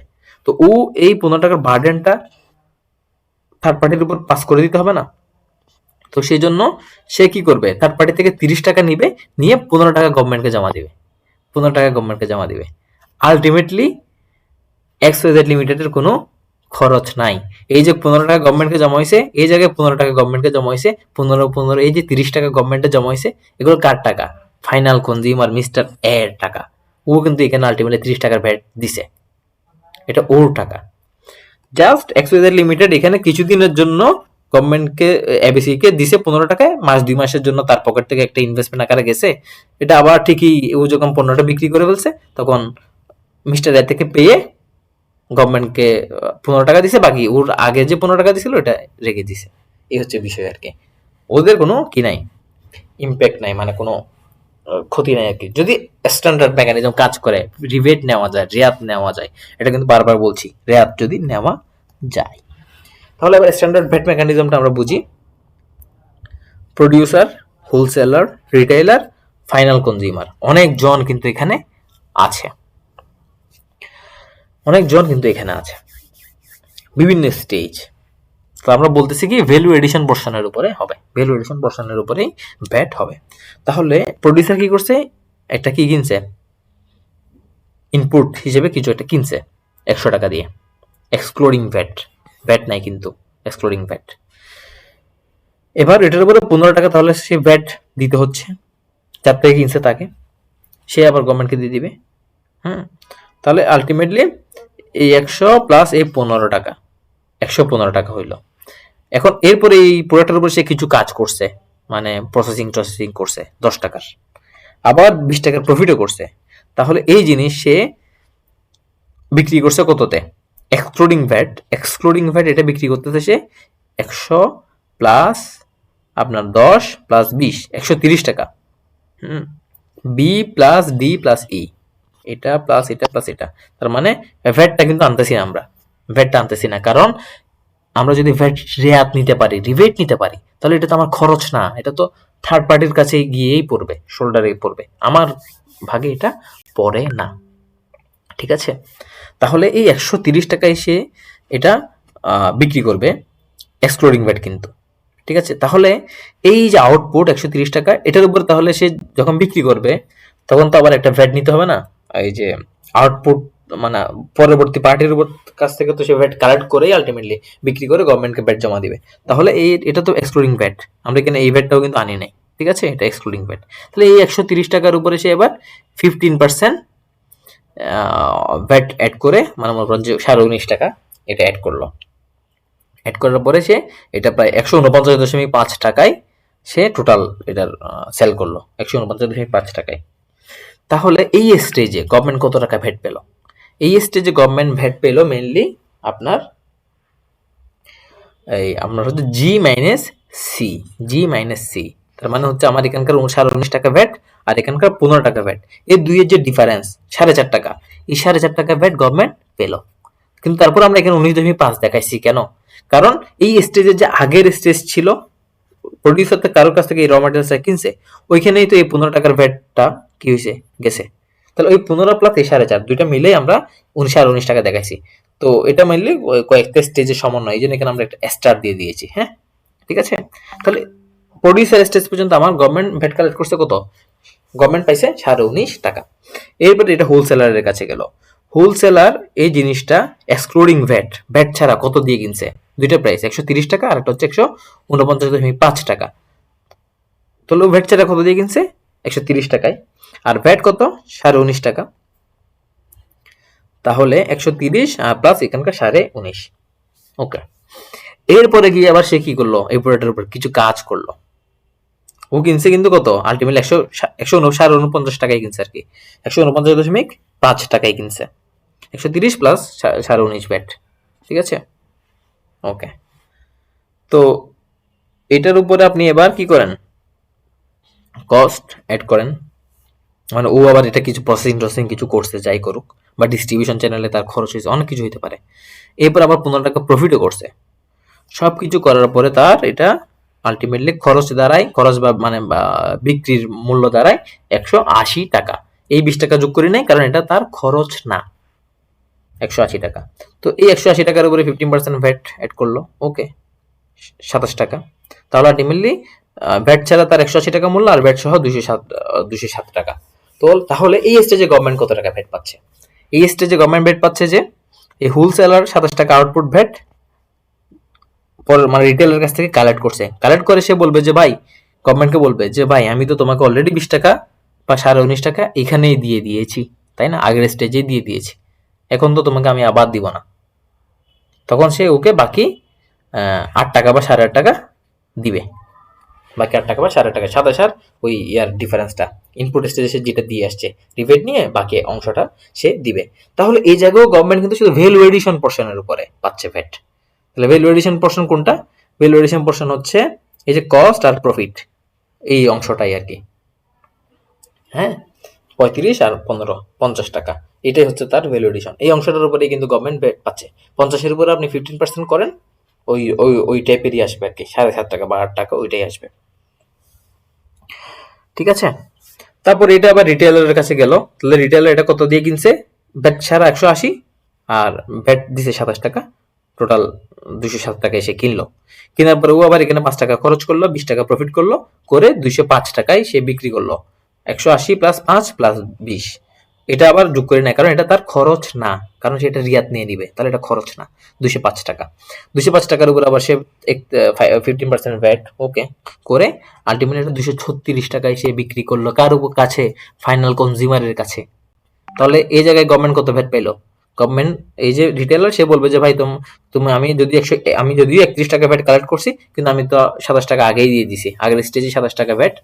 তো ও এই 15 টাকার বার্ডেনটা থার্ড পার্টির উপর পাস করে দিতে হবে না? তো সেই জন্য সে কি করবে? থার্ড পার্টি থেকে 30 টাকা নিবে, নিয়ে 15 টাকা গভর্নমেন্টকে জমা দিবে, 15 টাকা গভর্নমেন্টকে জমা দিবে। আলটিমেটলি এক্সওয়াইজেড লিমিটেডের কোনো খরচ নাই। এই যে 15 টাকা গভর্নমেন্টকে জমা হয়েছে, এই জায়গায় 15 টাকা গভর্নমেন্টকে জমা হয়েছে, 15 এই যে 30 টাকা গভর্নমেন্টে জমা হয়েছে, এগুলো কার টাকা? ফাইনাল কনজিউমার মিস্টার এর টাকা। ও কিন্তু এখানে আলটিমেটলি 30 টাকার ভ্যাট দিছে, এটা ওর টাকা। জাস্ট এক্সওয়াইজেড লিমিটেড এখানে কিছুদিনের জন্য গভর্নমেন্টকে এবিসি কে দিছে 15 টাকায়, মাস 2 মাসের জন্য তার পকেট থেকে একটা ইনভেস্টমেন্ট আকারে গেছে। এটা আবার ঠিকই ও যখন পণ্যটা বিক্রি করে ফেলছে তখন মিস্টার এ থেকে পেয়ে গভর্নমেন্টকে 15 টাকা দিছে, বাকি ওর আগে যে 15 টাকা দিছিল ওটা রেখে দিছে। এই হচ্ছে বিষয় আর কি। ওদের কোনো কি নাই, ইম্প্যাক্ট নাই, মানে কোনো ক্ষতি নাই আর কি, যদি স্ট্যান্ডার্ড মেকানিজম কাজ করে, রিবেট নেওয়া যায়, রেয়াত নেওয়া যায়। এটা কিন্তু বারবার বলছি, রেয়াত যদি নেওয়া যায়। তাহলে এবার স্ট্যান্ডার্ড ভ্যাট মেকানিজমটা আমরা বুঝি। Producer, wholesaler, retailer, final consumer, অনেকজন কিন্তু এখানে আছে, বিভিন্ন স্টেজ। তো আমরা বলতেছি কি ভ্যালু এডিশন পোর্শনের উপরে হবে, ভ্যালু এডিশন পোর্শনের উপরেই ভ্যাট হবে। তাহলে প্রডিউসার কি করছে? একটা কি কিনছে? ইনপুট হিসেবে কিছু একটা কিনছে 100 টাকা দিয়ে, এক্সক্লুডিং ভ্যাট। ভ্যাট নাই কিন্তু, এক্সক্লুডিং ভ্যাট। এবার এটার উপরে 15 টাকা তাহলে সে ভ্যাট দিতে হচ্ছে, যার থেকে কিনছে তাকে, সে আবার গভর্নমেন্টকে দিয়ে দিবে। তাহলে আলটিমেটলি এই 100 প্লাস এই 15 টাকা, 115 টাকা হইল। এখন এরপরে এই প্রোডাক্টের উপর সে কিছু কাজ করছে, মানে প্রসেসিং করছে 10 টাকার, আবার 20 টাকার প্রফিটও করছে, তাহলে এই জিনিস সে বিক্রি করছে কততে? এক্সক্লুডিং ভ্যাট এটা বিক্রি করতেছে সে 100 প্লাস আপনার 10 প্লাস 20, 130 টাকা। B plus D plus E, এটা প্লাস এটা প্লাস এটা, তার মানে ভ্যাটটা কিন্তু আনতেছি না, আমরা ভ্যাটটা আনতেছি না, কারণ আমরা যদি ভ্যাট রেয়াত নিতে পারি, রিবেট নিতে পারি, তাহলে এটা তো আমার খরচ না, এটা তো থার্ড পার্টির কাছে গিয়েই পড়বে, শোল্ডারেই পড়বে, আমার ভাগে এটা পড়ে না। ঠিক আছে, তাহলে এই 130 টাকায় সে এটা বিক্রি করবে এক্সক্লুডিং ভ্যাট কিন্তু। ঠিক আছে, তাহলে এই যে আউটপুট 130 টাকা, এটার উপর তাহলে সে যখন বিক্রি করবে তখন তো আবার একটা ভ্যাট নিতে হবে না? এই যে আউটপুট মানে পরবর্তী পার্টির উপর কাছ থেকে তো সে ভ্যাট কালেক্ট করেই আলটিমেটলি বিক্রি করে গভর্নমেন্টকে ভ্যাট জমা দিবে, তাহলে এটা তো এক্সক্লুডিং ভ্যাট, আমরা এখানে এই ভ্যাটটাও কিন্তু আনি নাই। ঠিক আছে, এটা এক্সক্লুডিং ভ্যাট। তাহলে এই 130 টাকার উপরে সে এবার 15% ভ্যাট অ্যাড করে, মানে মনে করেন যে 19.5 টাকা এটা অ্যাড করলো, অ্যাড করার পরে সে এটা প্রায় 149.5 টাকায় সে টোটাল এটার সেল করলো 149.5 টাকায়। তাহলে এই স্টেজে গভর্নমেন্ট কত টাকা ভ্যাট পেল? এই স্টেজে গভর্নমেন্ট ভ্যাট পেল মেইনলি আপনার হচ্ছে জি মাইনাস সি, তার মানে হচ্ছে আমার এখানকার 19.5 টাকা ভ্যাট আর এখানকার 15 টাকা ভ্যাট, এই দুইয়ের যে ডিফারেন্স 4.5 টাকা, এই 4.5 টাকা ভ্যাট গভর্নমেন্ট পেল। কিন্তু তারপর আমরা এখানে 19.5 দেখাইছি কেন? কারণ এই স্টেজের যে আগের স্টেজ ছিল, প্রডিউসার তো কারোর কাছ থেকে এই র ম্যাটেরিয়ালসটা কিনছে, ওইখানেই তো এই 15 টাকার ভ্যাটটা কি হয়েছে, গেছে। তাহলে ওই 15 প্লাস এই 4.5 দুইটা মিলেই আমরা 19 টাকা দেখাইছি। তো এটা মেনলি কয়েকটা স্টেজের সমন্বয়, এই জন্য এখানে আমরা একটা স্টার দিয়ে দিয়েছি। হ্যাঁ, ঠিক আছে। তাহলে প্রডিউসার স্টেজ পর্যন্ত আমার গভর্নমেন্ট ভ্যাট কালেক্ট করছে কত? গভর্নমেন্ট পাইছে 19.5 টাকা। এরপরে এটা হোলসেলারের কাছে গেল, হোলসেলার এই জিনিসটা এক্সক্লুডিং ভ্যাট ছাড়া কত দিয়ে কিনছে? দুইটা প্রাইস, 130 টাকা আর একটা হচ্ছে 149.5 টাকা। তাহলে ভ্যাট ছাড়া কত দিয়ে কিনছে? 130 টাকায়, আর ভ্যাট কত? 19.5 টাকা। তাহলে 130 প্লাস এখানকার 19.5। ওকে, এরপরে গিয়ে আবার সে কি করলো? এই প্রোডাক্টের উপর কিছু কাজ করলো। ও কিনছে কিন্তু কত? আলটিমেটলি 149 টাকায় কিনছে আর কি, 149.5 টাকায় কিনছে, 130 প্লাস 19.5 ভ্যাট। ঠিক আছে, ওকে। তো এটার উপরে আপনি এবার কি করেন? কস্ট অ্যাড করেন, মানে ও আবার এটা কিছু প্রসেসিং কিছু করছে, যাই করুক, বা ডিস্ট্রিবিউশন চ্যানেলে তার খরচ হয়েছে, অনেক কিছু হতে পারে। এরপর আবার 15 টাকা প্রফিটও করছে। সব কিছু করার পরে তার এটা আলটিমেটলি খরচ বা মানে বিক্রির মূল্য দাঁড়ায় 180 টাকা। এই 20 টাকা যোগ করি নাই, কারণ এটা তার খরচ না, 180 টাকা। তো এই 180 টাকার উপরে 15% ভ্যাট অ্যাড করলো, ওকে, 27 টাকা। তাহলে আলটিমেটলি ভ্যাট ছাড়া তার 180 টাকা মূল্য, আর ভ্যাট সহ 207 টাকা। তো তাহলে এই স্টেজে গভর্নমেন্ট কত টাকা ভ্যাট পাচ্ছে? এই স্টেজে গভর্নমেন্ট ভ্যাট পাচ্ছে যে এই হোলসেলার 27 টাকা আউটপুট ভ্যাট মানে রিটেলের কাছ থেকে কালেক্ট করছে, কালেক্ট করে সে বলবে যে ভাই, গভর্নমেন্টকে বলবে যে ভাই আমি তো তোমাকে অলরেডি 20 টাকা বা 19.5 টাকা এখানেই দিয়ে দিয়েছি, তাই না, আগের স্টেজে দিয়ে দিয়েছি, এখন তো তোমাকে আমি আবার দিব না। তখন সে ওকে বাকি 8 টাকা বা 8.5 টাকা দিবে, বাকি 8 টাকা বা 8.5 টাকা, 27 ওই ইয়ার ডিফারেন্সটা ইনপুট স্টেজে সে যেটা দিয়ে আসছে রিবেট নিয়ে বাকি অংশটা সে দিবে। তাহলে এই জায়গায় গভর্নমেন্ট কিন্তু শুধু ভ্যালু এডিশন পোর্শনের উপরে পাচ্ছে ভ্যাট। তাহলে ভ্যালু এডিশন পোর্শন কোনটা? ভ্যালু এডিশন পোর্শন হচ্ছে এই যে কস্ট আর প্রফিট, এই অংশটাই আর কি। হ্যাঁ, 35 আর 15, 50 টাকা, এটাই হচ্ছে তার ভ্যালু এডিশন। এই অংশটার উপরেই কিন্তু গভর্নমেন্ট ভ্যাট পাচ্ছে। 50-এর উপরে আপনি 15% করেন, ওই ওই ওই টাইপেরই আসবে আর কি, 7.5 টাকা বা 8 টাকা ওইটাই আসবে। ঠিক আছে, তারপর এটা আবার রিটেলারের কাছে গেল, তাহলে রিটেলার এটা কত দিয়ে কিনছে? ভ্যাট ছাড়া 180 আর ভ্যাট দিছে 27 টাকা, টোটাল 207 টাকা এসে কিনলো। কেনার পরে ও আবার এখানে 5 টাকা খরচ করলো, 20 টাকা প্রফিট করলো, করে 205 টাকায় সে বিক্রি করলো। 180 প্লাস 5 প্লাস 20, এটা আবার যোগ করে নেয়, কারণ এটা তার খরচ না, কারণ সে এটা রিয়াত নিয়ে নিবে, তাহলে এটা খরচ না। 205 টাকা, 205 টাকার উপর আবার সে 15% ভ্যাট ওকে করে আলটিমেটলি এটা 236 টাকায় সে বিক্রি করলো কার কাছে? ফাইনাল কনজিউমারের কাছে। তাহলে এই জায়গায় গভর্নমেন্ট কত ভ্যাট পাইলো? গভর্নমেন্ট, এই যে রিটেলার, সে বলবে যে ভাই তুমি আমি যদিও 31 টাকা ভ্যাট কালেক্ট করছি, কিন্তু আমি তো 27 টাকা আগেই দিয়ে দিছি, আগের স্টেজে 27 টাকা ভ্যাট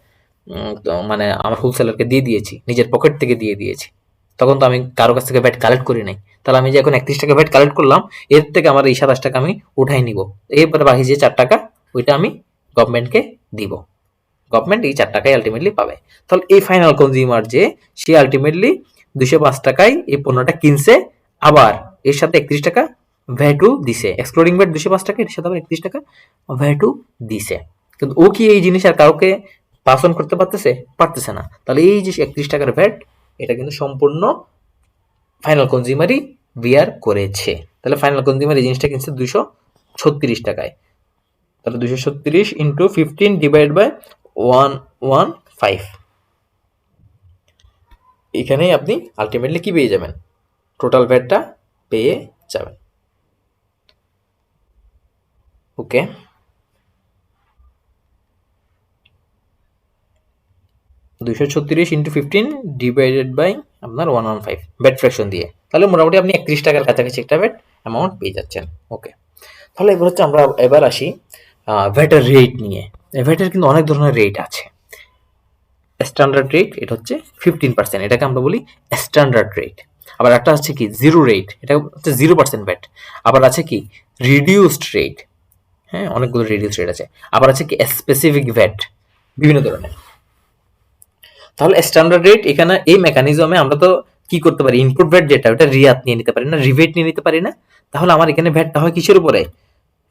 মানে আমার হোলসেলারকে দিয়ে দিয়েছি, নিজের পকেট থেকে দিয়ে দিয়েছি, তখন তো আমি কারো কাছ থেকে ভ্যাট কালেক্ট করি নাই। তাহলে আমি যে এখন 31 টাকা ভ্যাট কালেক্ট করলাম, এর থেকে আমার এই 27 টাকা আমি উঠাই নিব, এরপরে বাকি যে 4 টাকা ওইটা আমি গভর্নমেন্টকে দিব, গভর্নমেন্ট এই 4 টাকায় আলটিমেটলি পাবে। তাহলে এই ফাইনাল কনজিউমার যে, সে আলটিমেটলি 205 টাকায় এই পণ্যটা কিনছে, আবার এর সাথে 31 টাকা ভ্যাটু দিছে, এক্সক্লুডিং ভ্যাট 205 টাকা, এর সাথে আবার 31 টাকা ভ্যাটু দিছে। কিন্তু ও কি এই জিনিস আর কাউকে পাস অন করতে পারতেছে না। তাহলে এই যে 31 টাকার ভ্যাট, এটা কিন্তু সম্পূর্ণ ফাইনাল কনজিউমারই বিয়ার করেছে। তাহলে ফাইনাল কনজিউমার এই জিনিসটা কিনছে 236 টাকায়। তাহলে 236 ইন্টু 15 ডিভাইড বাই 115, এখানেই আপনি আলটিমেটলি কি পেয়ে যাবেন? টোটাল ভ্যাটটা পেয়ে যাবেন। ওকে, দুইশো ছত্রিশ ইন্টু 15 ডিভাইডেড বাই আপনার 115 ভ্যাট ফ্র্যাকশন দিয়ে, তাহলে মোটামুটি আপনি 31 টাকার কাছাকাছি একটা ভ্যাট অ্যামাউন্ট পেয়ে যাচ্ছেন। ওকে, তাহলে এবার হচ্ছে আমরা এবার আসি ভ্যাটের রেট নিয়ে। ভ্যাটের কিন্তু অনেক ধরনের রেট আছে। স্ট্যান্ডার্ড রেট, এটা হচ্ছে 15%, এটাকে আমরা বলি স্ট্যান্ডার্ড রেট। আবার একটা হচ্ছে কি জিরো রেট, এটা হচ্ছে 0% ভ্যাট। আবার আছে কি রিডিউসড রেট, হ্যাঁ অনেকগুলো রিডিউসড রেট আছে। আবার আছে কি স্পেসিফিক ভ্যাট, বিভিন্ন ধরনের। তাহলে স্ট্যান্ডার্ড রেট, এখানে এই মেকানিজমে আমরা তো কি করতে পারি? ইনপুট ভ্যাট যেটা, ওটা রিয়াত নিয়ে নিতে পারি না, রিভেট নিয়ে নিতে পারি না। তাহলে আমার এখানে ভ্যাটটা হয় কিসের উপরে?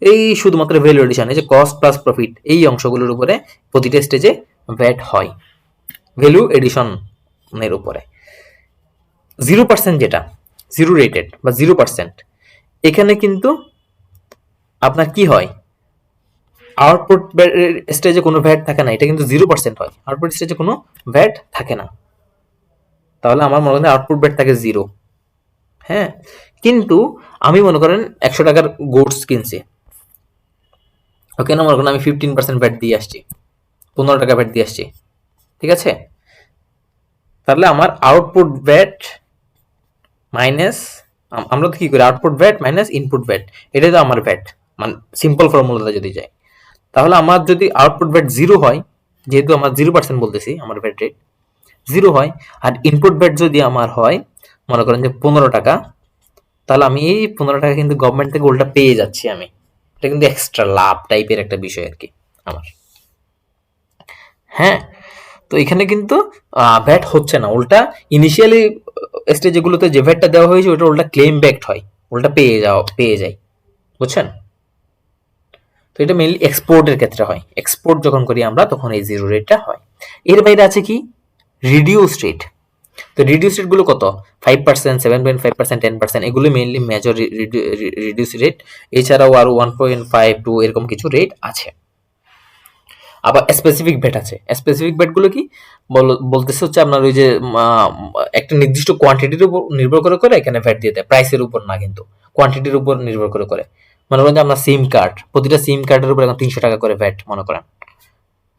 এই শুধুমাত্র ভ্যালু এডিশন, এই যে কস্ট প্লাস প্রফিট, এই অংশগুলোর উপরে প্রতিটা স্টেজে ভ্যাট হয়, ভ্যালু এডিশনের উপরে। 0% যেটা, জিরো রেটেড বা 0%, এখানে কিন্তু আপনার কি হয়? আউটপুট স্টেজে কোনো ভ্যাট থাকে না, এটা কিন্তু 0% হয়। আউটপুট স্টেজে কোনো ভ্যাট থাকে না, তাহলে আমার মনে হয় আউটপুট ভ্যাট থাকে 0। হ্যাঁ, কিন্তু আমি মনে করেন 100 টাকার গুডস কিনছি, ওকে না, মনে করেন আমি 15% ভ্যাট দিয়ে আসছি, 15 টাকা ভ্যাট দিয়ে আসছি, ঠিক আছে? তাহলে আমার আউটপুট ভ্যাট মাইনাস, আমরা তো কি করি, output VAT minus input VAT, এটাই তো আমার ভ্যাট, মানে সিম্পল ফর্মুলাটা যদি যাই, তাহলে আমার যদি আউটপুট ভ্যাট 0 হয়, যেহেতু আমার 0% বলতেছি, আমার ভ্যাট রেট 0 হয়, আর ইনপুট ভ্যাট যদি আমার হয় মনে করেন যে 15 টাকা, তাহলে আমি এই 15 টাকা কিন্তু গভর্নমেন্ট থেকে উল্টা পেয়ে যাচ্ছি আমি। এটা কিন্তু এক্সট্রা লাভ টাইপের একটা বিষয় আর কি আমার। হ্যাঁ, তো এখানে কিন্তু ভ্যাট হচ্ছে না, উল্টা ইনিশিয়ালি স্টেজগুলোতে যে ভ্যাটটা দেওয়া হয়েছে ওটা উল্টা ক্লেম ব্যাক হয়, উল্টা পেয়ে যায়, বুঝছেন? তো এটা মেইনলি এক্সপোর্টের ক্ষেত্রে হয়, এক্সপোর্ট যখন করি আমরা তখন এই জিরো রেটটা হয়। এর বাইরে আছে কি রিডিউস রেট। তো রিডিউস রেট গুলো কত? 5%, 7.5%, 10%, এগুলো মেইনলি মেজর রিডিউস রেট। এছাড়াও আরো 1.5 টু এরকম কিছু রেট আছে। আবার স্পেসিফিক ভ্যাট আছে। স্পেসিফিক ভ্যাট গুলো কি বলতেছে হচ্ছে আপনার ওই যে একটা নির্দিষ্ট কোয়ান্টিটির উপর নির্ভর করে এখানে ভ্যাট দিয়ে দেয়, প্রাইসের উপর না, কিন্তু কোয়ান্টিটির উপর নির্ভর করে। মনে করেন যে আপনার সিম কার্ড, প্রতিটা সিম কার্ডের উপর এখন 300 টাকা করে ভ্যাট মনে করেন।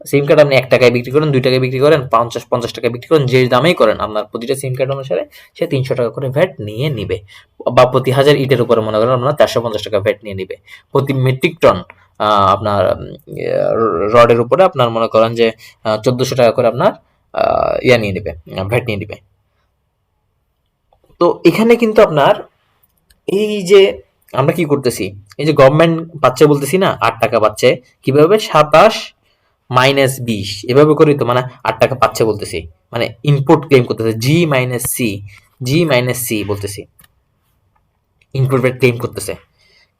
সিম কার্ড আপনি 1 টাকায় বিক্রি করেন, 2 টাকায় বিক্রি করেন, 50 টাকায় বিক্রি করেন, যে দামেই করেন, আপনার প্রতিটা সিম কার্ড অনুসারে সে 300 টাকা করে ভ্যাট নিয়ে নিবে। বা প্রতি 1000 ইটের উপরে মনে করেন আপনার 450 টাকা ভ্যাট নিয়ে নিবে। প্রতি মেট্রিক টন আপনার রডের উপরে আপনার মনে করেন যে 1400 টাকা করে আপনার ইয়া নিয়ে নিবে, ভ্যাট নিয়ে নিবে। তো এখানে কিন্তু আপনার এই যে আমরা কি করতেছি, এই যে গভর্নমেন্ট পাচ্ছে বলতেছি না, 8 টাকা পাচ্ছে, কিভাবে 27 মাইনাস 20 এভাবে করি তো, মানে 8 টাকা পাচ্ছে বলতেছি, মানে ইনপুট ক্লেম করতেছে, জি মাইনাস সি বলতেছি, ইনপুট ভ্যাট ক্লেম করতেছে।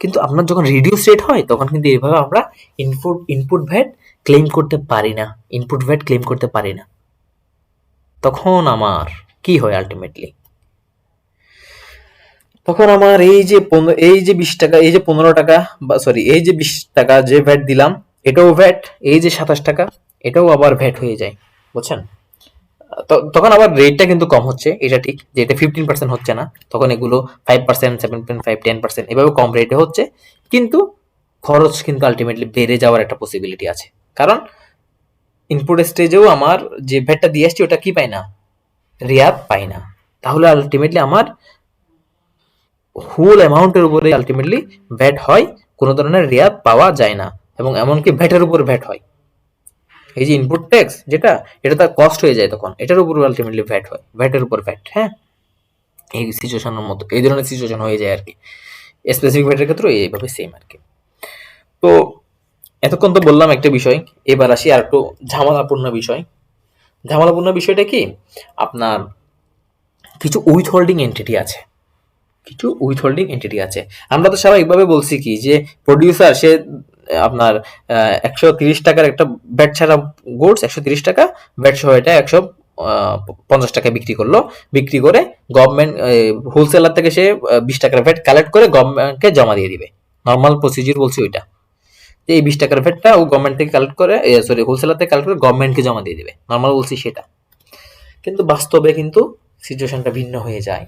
কিন্তু আপনার যখন রিডিউস রেট হয় তখন কিন্তু এইভাবে আমরা ইনপুট ভ্যাট ক্লেম করতে পারি না, ইনপুট ভ্যাট ক্লেম করতে পারি না। তখন আমার কি হয় আলটিমেটলি? তখন আমার এই যে 20 টাকা, এই যে 15 টাকা, বা সরি এই যে 20 টাকা যে ভ্যাট দিলাম এটাও ভ্যাট, এই যে 27 টাকা এটাও আবার ভ্যাট হয়ে যায়, বুঝছেন? তখন আবার রেটটা কিন্তু কম হচ্ছে, এটা ঠিক যে এটা 15% হচ্ছে না, তখন এগুলো 5%, 7.5, 10% এভাবে কম রেটে হচ্ছে, কিন্তু খরচ কিন্তু আলটিমেটলি বেড়ে যাওয়ার একটা পসিবিলিটি আছে। কারণ ইনপুট স্টেজেও আমার যে ভ্যাটটা দিয়ে আসছি ওটা কি পাই না, রিয়াদ পাই না। তাহলে আলটিমেটলি আমার হোল অ্যামাউন্টের উপরে আলটিমেটলি ভ্যাট হয়, কোনো ধরনের রিয়াদ পাওয়া যায় না, এবং এমনকি ভ্যাটের উপর ভ্যাট হয়। এই যে ইনপুট ট্যাক্স যেটা, এটা তার কস্ট হয়ে যায়, তখন এটার উপর আলটিমেটলি ভ্যাট হয়, ভ্যাটের উপর ভ্যাট। হ্যাঁ, এই সিচুয়েশনের মতো এই ধরনের সিচুয়েশন হয়ে যায় আর কি। স্পেসিফিক ভ্যাটের ক্ষেত্রে এইভাবে সেম আর কি। তো এতক্ষণ তো বললাম একটা বিষয়, এবার আসি আর একটু ঝামেলাপূর্ণ বিষয়। ঝামেলাপূর্ণ বিষয়টা কি, আপনার কিছু উইথ হোল্ডিং এন্টিটি আছে, কিছু উইথ হোল্ডিং এন্টিটি আছে। আমরা তো স্বাভাবিকভাবে বলছি কি যে প্রডিউসার সে আপনার 130 টাকার একটা ব্যাট ছাড়া গুডস 130 টাকা, ব্যাট সহ এটা 150 টাকা বিক্রি করলো, বিক্রি করে গভর্নমেন্ট হোলসেলার থেকে সে 20 টাকার ভ্যাট কালেক্ট করে গভর্নমেন্টকে জমা দিয়ে দিবে। নর্মাল প্রসিজিওর বলছি ওইটা, যে এই 20 টাকার ভ্যাটটা ও গভর্নমেন্ট থেকে কালেক্ট করে, সরি হোলসেলার থেকে কালেক্ট করে গভর্নমেন্টকে জমা দিয়ে দিবে, নর্মাল বলছি সেটা। কিন্তু বাস্তবে কিন্তু সিচুয়েশনটা ভিন্ন হয়ে যায়।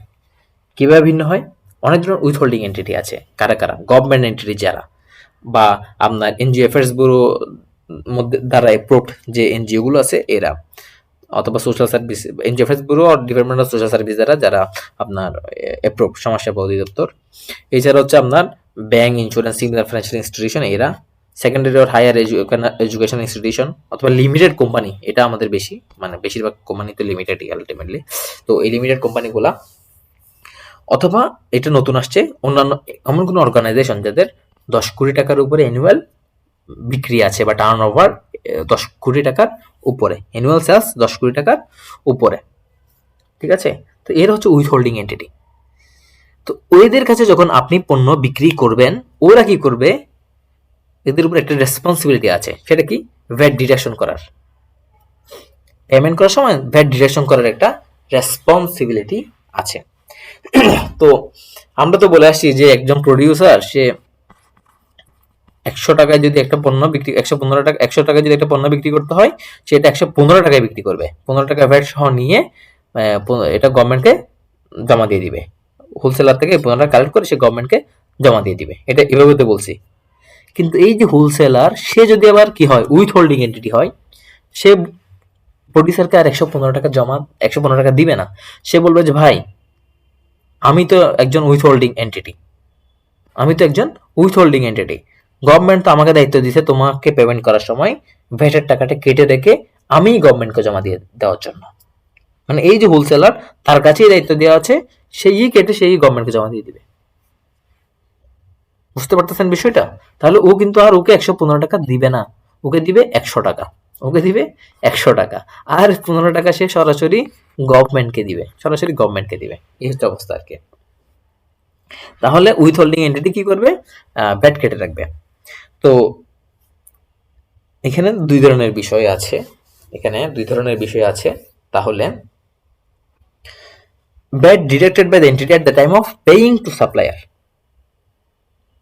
কিভাবে ভিন্ন হয়, অনেক ধরনের উইথ হোল্ডিং এন্টিটি আছে। কারা কারা, গভর্নমেন্ট এন্টিটি যারা, বা আপনার এনজিও অ্যাফেয়ার্স ব্যুরো মধ্যে দ্বারা অ্যাপ্রুভড যে এনজিও গুলো আছে এরা, অথবা social service NGO affairs bureau আর ডিপার্টমেন্ট অফ সোশ্যাল সার্ভিস দ্বারা যারা আপনার অ্যাপ্রুভ, সমাজসেবা অধিদপ্তর। এছাড়া হচ্ছে আপনার bank, insurance, similar financial institution এরা, সেকেন্ডারি আর হায়ার এডুকেশন ইনস্টিটিউশন, অথবা লিমিটেড কোম্পানি, এটা আমাদের বেশি, মানে বেশিরভাগ কোম্পানি তো লিমিটেডই আলটিমেটলি। তো এই লিমিটেড কোম্পানিগুলা, অথবা এটা নতুন আসছে অন্যান্য এমন কোনো অর্গানাইজেশন যাদের 10 কোটি টাকার উপরে অ্যানুয়াল বিক্রি আছে, বা টার্ন ওভার 10 কোটি টাকার উপরে, অ্যানুয়াল সেলস 10 কোটি টাকার উপরে, ঠিক আছে। তো এর হচ্ছে উইথ হোল্ডিং এন্টিটি। তো ওদের কাছে যখন আপনি পণ্য বিক্রি করবেন, ওরা কি করবে, এদের উপর একটা রেসপন্সিবিলিটি আছে, সেটা কি, ভ্যাট ডিডাকশন করার, পেমেন্ট করার সময় ভ্যাট ডিডাকশন করার একটা রেসপন্সিবিলিটি আছে। তো আমরা তো বলে আসছি যে একজন প্রডিউসার সে 100 টাকায় যদি একটা পণ্য বিক্রি, 115 টাকা, 100 টাকায় যদি একটা পণ্য বিক্রি করতে হয়, সেটা 115 টাকায় বিক্রি করবে, 15 টাকা ভ্যাট সহ নিয়ে এটা গভর্নমেন্টকে জমা দিয়ে দিবে। হোলসেলার থেকে 15 টাকা কালেক্ট করে সে গভর্নমেন্টকে জমা দিয়ে দিবে, এটা এভাবে তো বলছি। কিন্তু এই যে হোলসেলার, সে যদি আবার কি হয়, উইথ হোল্ডিং এন্টিটি হয়, সে প্রডিউসারকে আর 115 টাকা জমা, 115 টাকা দিবে না। সে বলবে যে ভাই, আমি তো একজন উইথ হোল্ডিং এন্টিটি, আমি তো একজন উইথ হোল্ডিং এন্টিটি, গভর্নমেন্ট তো আমাকে দায়িত্ব দিয়েছে তোমাকে পেমেন্ট করার সময় ভ্যাটের টাকাটা কেটে রেখে আমি গভর্নমেন্টকে জমা দিয়ে দেওয়ার জন্য। মানে এই যে হোলসেলার, তার কাছেই দায়িত্ব দেওয়া আছে, সেই কেটে সেই গভর্নমেন্টকে জমা দিয়ে দিবে। বুঝতে পারতেছেন বিষয়টা? তাহলে ও কিন্তু আর ওকে 115 টাকা দিবে না, ওকে দিবে 100 টাকা, ওকে দিবে 100 টাকা, আর 15 টাকা সে সরাসরি গভর্নমেন্টকে দিবে, সরাসরি গভর্নমেন্টকে দিবে। এই হচ্ছে অবস্থা আর কি। তাহলে উইথ হোল্ডিং এন্টিটি কি করবে, ভ্যাট কেটে রাখবে। তো এখানে দুই ধরনের বিষয় আছে, এখানে দুই ধরনের বিষয় আছে। তাহলে VAT deducted by the entity at the time of paying to supplier.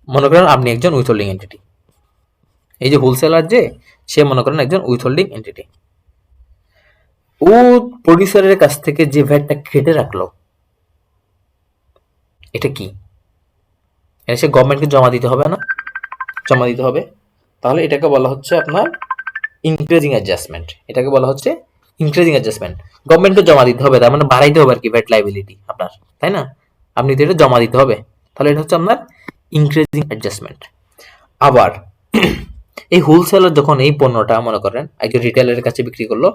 মনে করেন আপনি একজন উইথ হোল্ডিং এন্টিটি, এই যে হোলসেলার যে, সে মনে করেন একজন উইথ হোল্ডিং এন্টিটি, ও প্রডিউসারের কাছ থেকে যে ভ্যাটটা কেটে রাখলো, এটা কি, এটা সে গভর্নমেন্টকে জমা দিতে হবে না, জমা দিতে হবে। তাহলে এটাকে বলা হচ্ছে আপনার ইনক্রিজিং অ্যাডজাস্টমেন্ট, এটাকে বলা হচ্ছে ইনক্রিজিং অ্যাডজাস্টমেন্ট। গভর্নমেন্টকে জমা দিতে হবে, তার মানে বাড়াইতে হবে আর কি ভ্যাট লাইবিলিটি আপনার, তাই না? আপনি তো এটা জমা দিতে হবে, তাহলে এটা হচ্ছে আপনার ইনক্রিজিং অ্যাডজাস্টমেন্ট। আবার এই হোলসেলার যখন এই পণ্যটা মনে করেন একজন রিটেলারের কাছে বিক্রি করলো,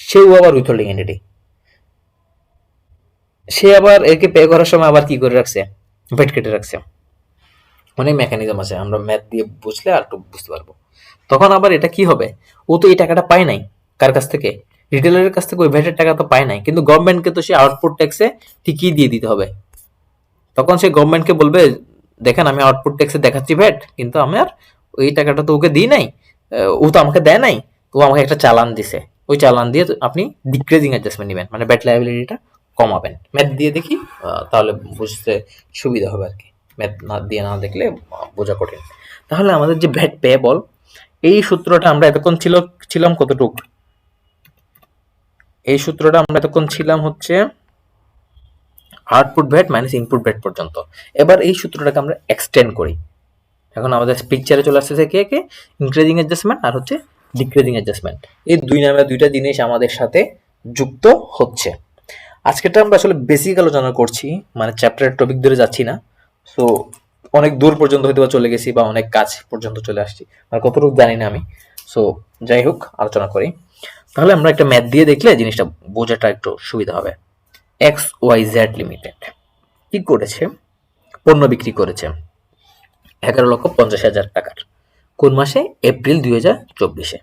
সেও আবার উইথহোল্ডিং এন্টিটি, সে আবার একে পে করার সময় আবার কি করে রাখছে, ভ্যাট কেটে রাখছে। অনেক মেকানিজম আছে, আমরা ম্যাথ দিয়ে বুঝলে আর একটু বুঝতে পারবো। তখন আবার এটা কি হবে, ও তো এই টাকাটা পায় নাই, কার কাছ থেকে, রিটেলারের কাছ থেকে ওই ভ্যাটের টাকা তো পায় নাই, কিন্তু গভর্নমেন্টকে তো সে আউটপুট ট্যাক্সে ঠিকই দিয়ে দিতে হবে। তখন সে গভর্নমেন্টকে বলবে, দেখেন আমি আউটপুট ট্যাক্সে দেখাচ্ছি ভ্যাট, কিন্তু আমার ওই টাকাটা তো ওকে দিই নাই, ও তো আমাকে দেয় নাই, ও আমাকে একটা চালান দিছে, ওই চালান দিয়ে আপনি ডিক্রিজিং অ্যাডজাস্টমেন্ট নেবেন, মানে ভ্যাট লায়াবিলিটিটা কমাবেন। ম্যাথ দিয়ে দেখি, তাহলে বুঝতে সুবিধা হবে আর কি, ম্যাথ না দিয়ে না দেখলে বোঝা কঠিন। তাহলে আমাদের যে ভ্যাট পেয়েবল, এই সূত্রটা আমরা এতক্ষণ ছিলাম কতটুক, এই সূত্রটা আমরা এতক্ষণ ছিলাম হচ্ছে output VAT minus input VAT পর্যন্ত। এবার এই সূত্রটাকে আমরা এক্সটেন্ড করি। এখন আমাদের পিকচারে চলে আসতেছে কে কে, ইনক্রিজিং অ্যাডজাস্টমেন্ট আর হচ্ছে ডিক্রিজিং অ্যাডজাস্টমেন্ট। এই দুইটা জিনিস আমাদের সাথে যুক্ত হচ্ছে। আজকেটা আমরা আসলে বেসিক আলোচনা করছি, মানে চ্যাপ্টারের টপিক ধরে যাচ্ছি না। সো অনেক দূর পর্যন্ত হয়তো চলে গেছি বা অনেক কাজ পর্যন্ত চলে আসছি, মানে কতটুকু জানি না আমি। সো যাই হোক, আলোচনা করি। তাহলে আমরা একটা ম্যাথ দিয়ে দেখলে জিনিসটা বোঝাটা একটু সুবিধা হবে। XYZ লিমিটেড কি করেছে, পণ্য বিক্রি করেছে 11,50,000 টাকার। কোন মাসে? এপ্রিল 2024-এ।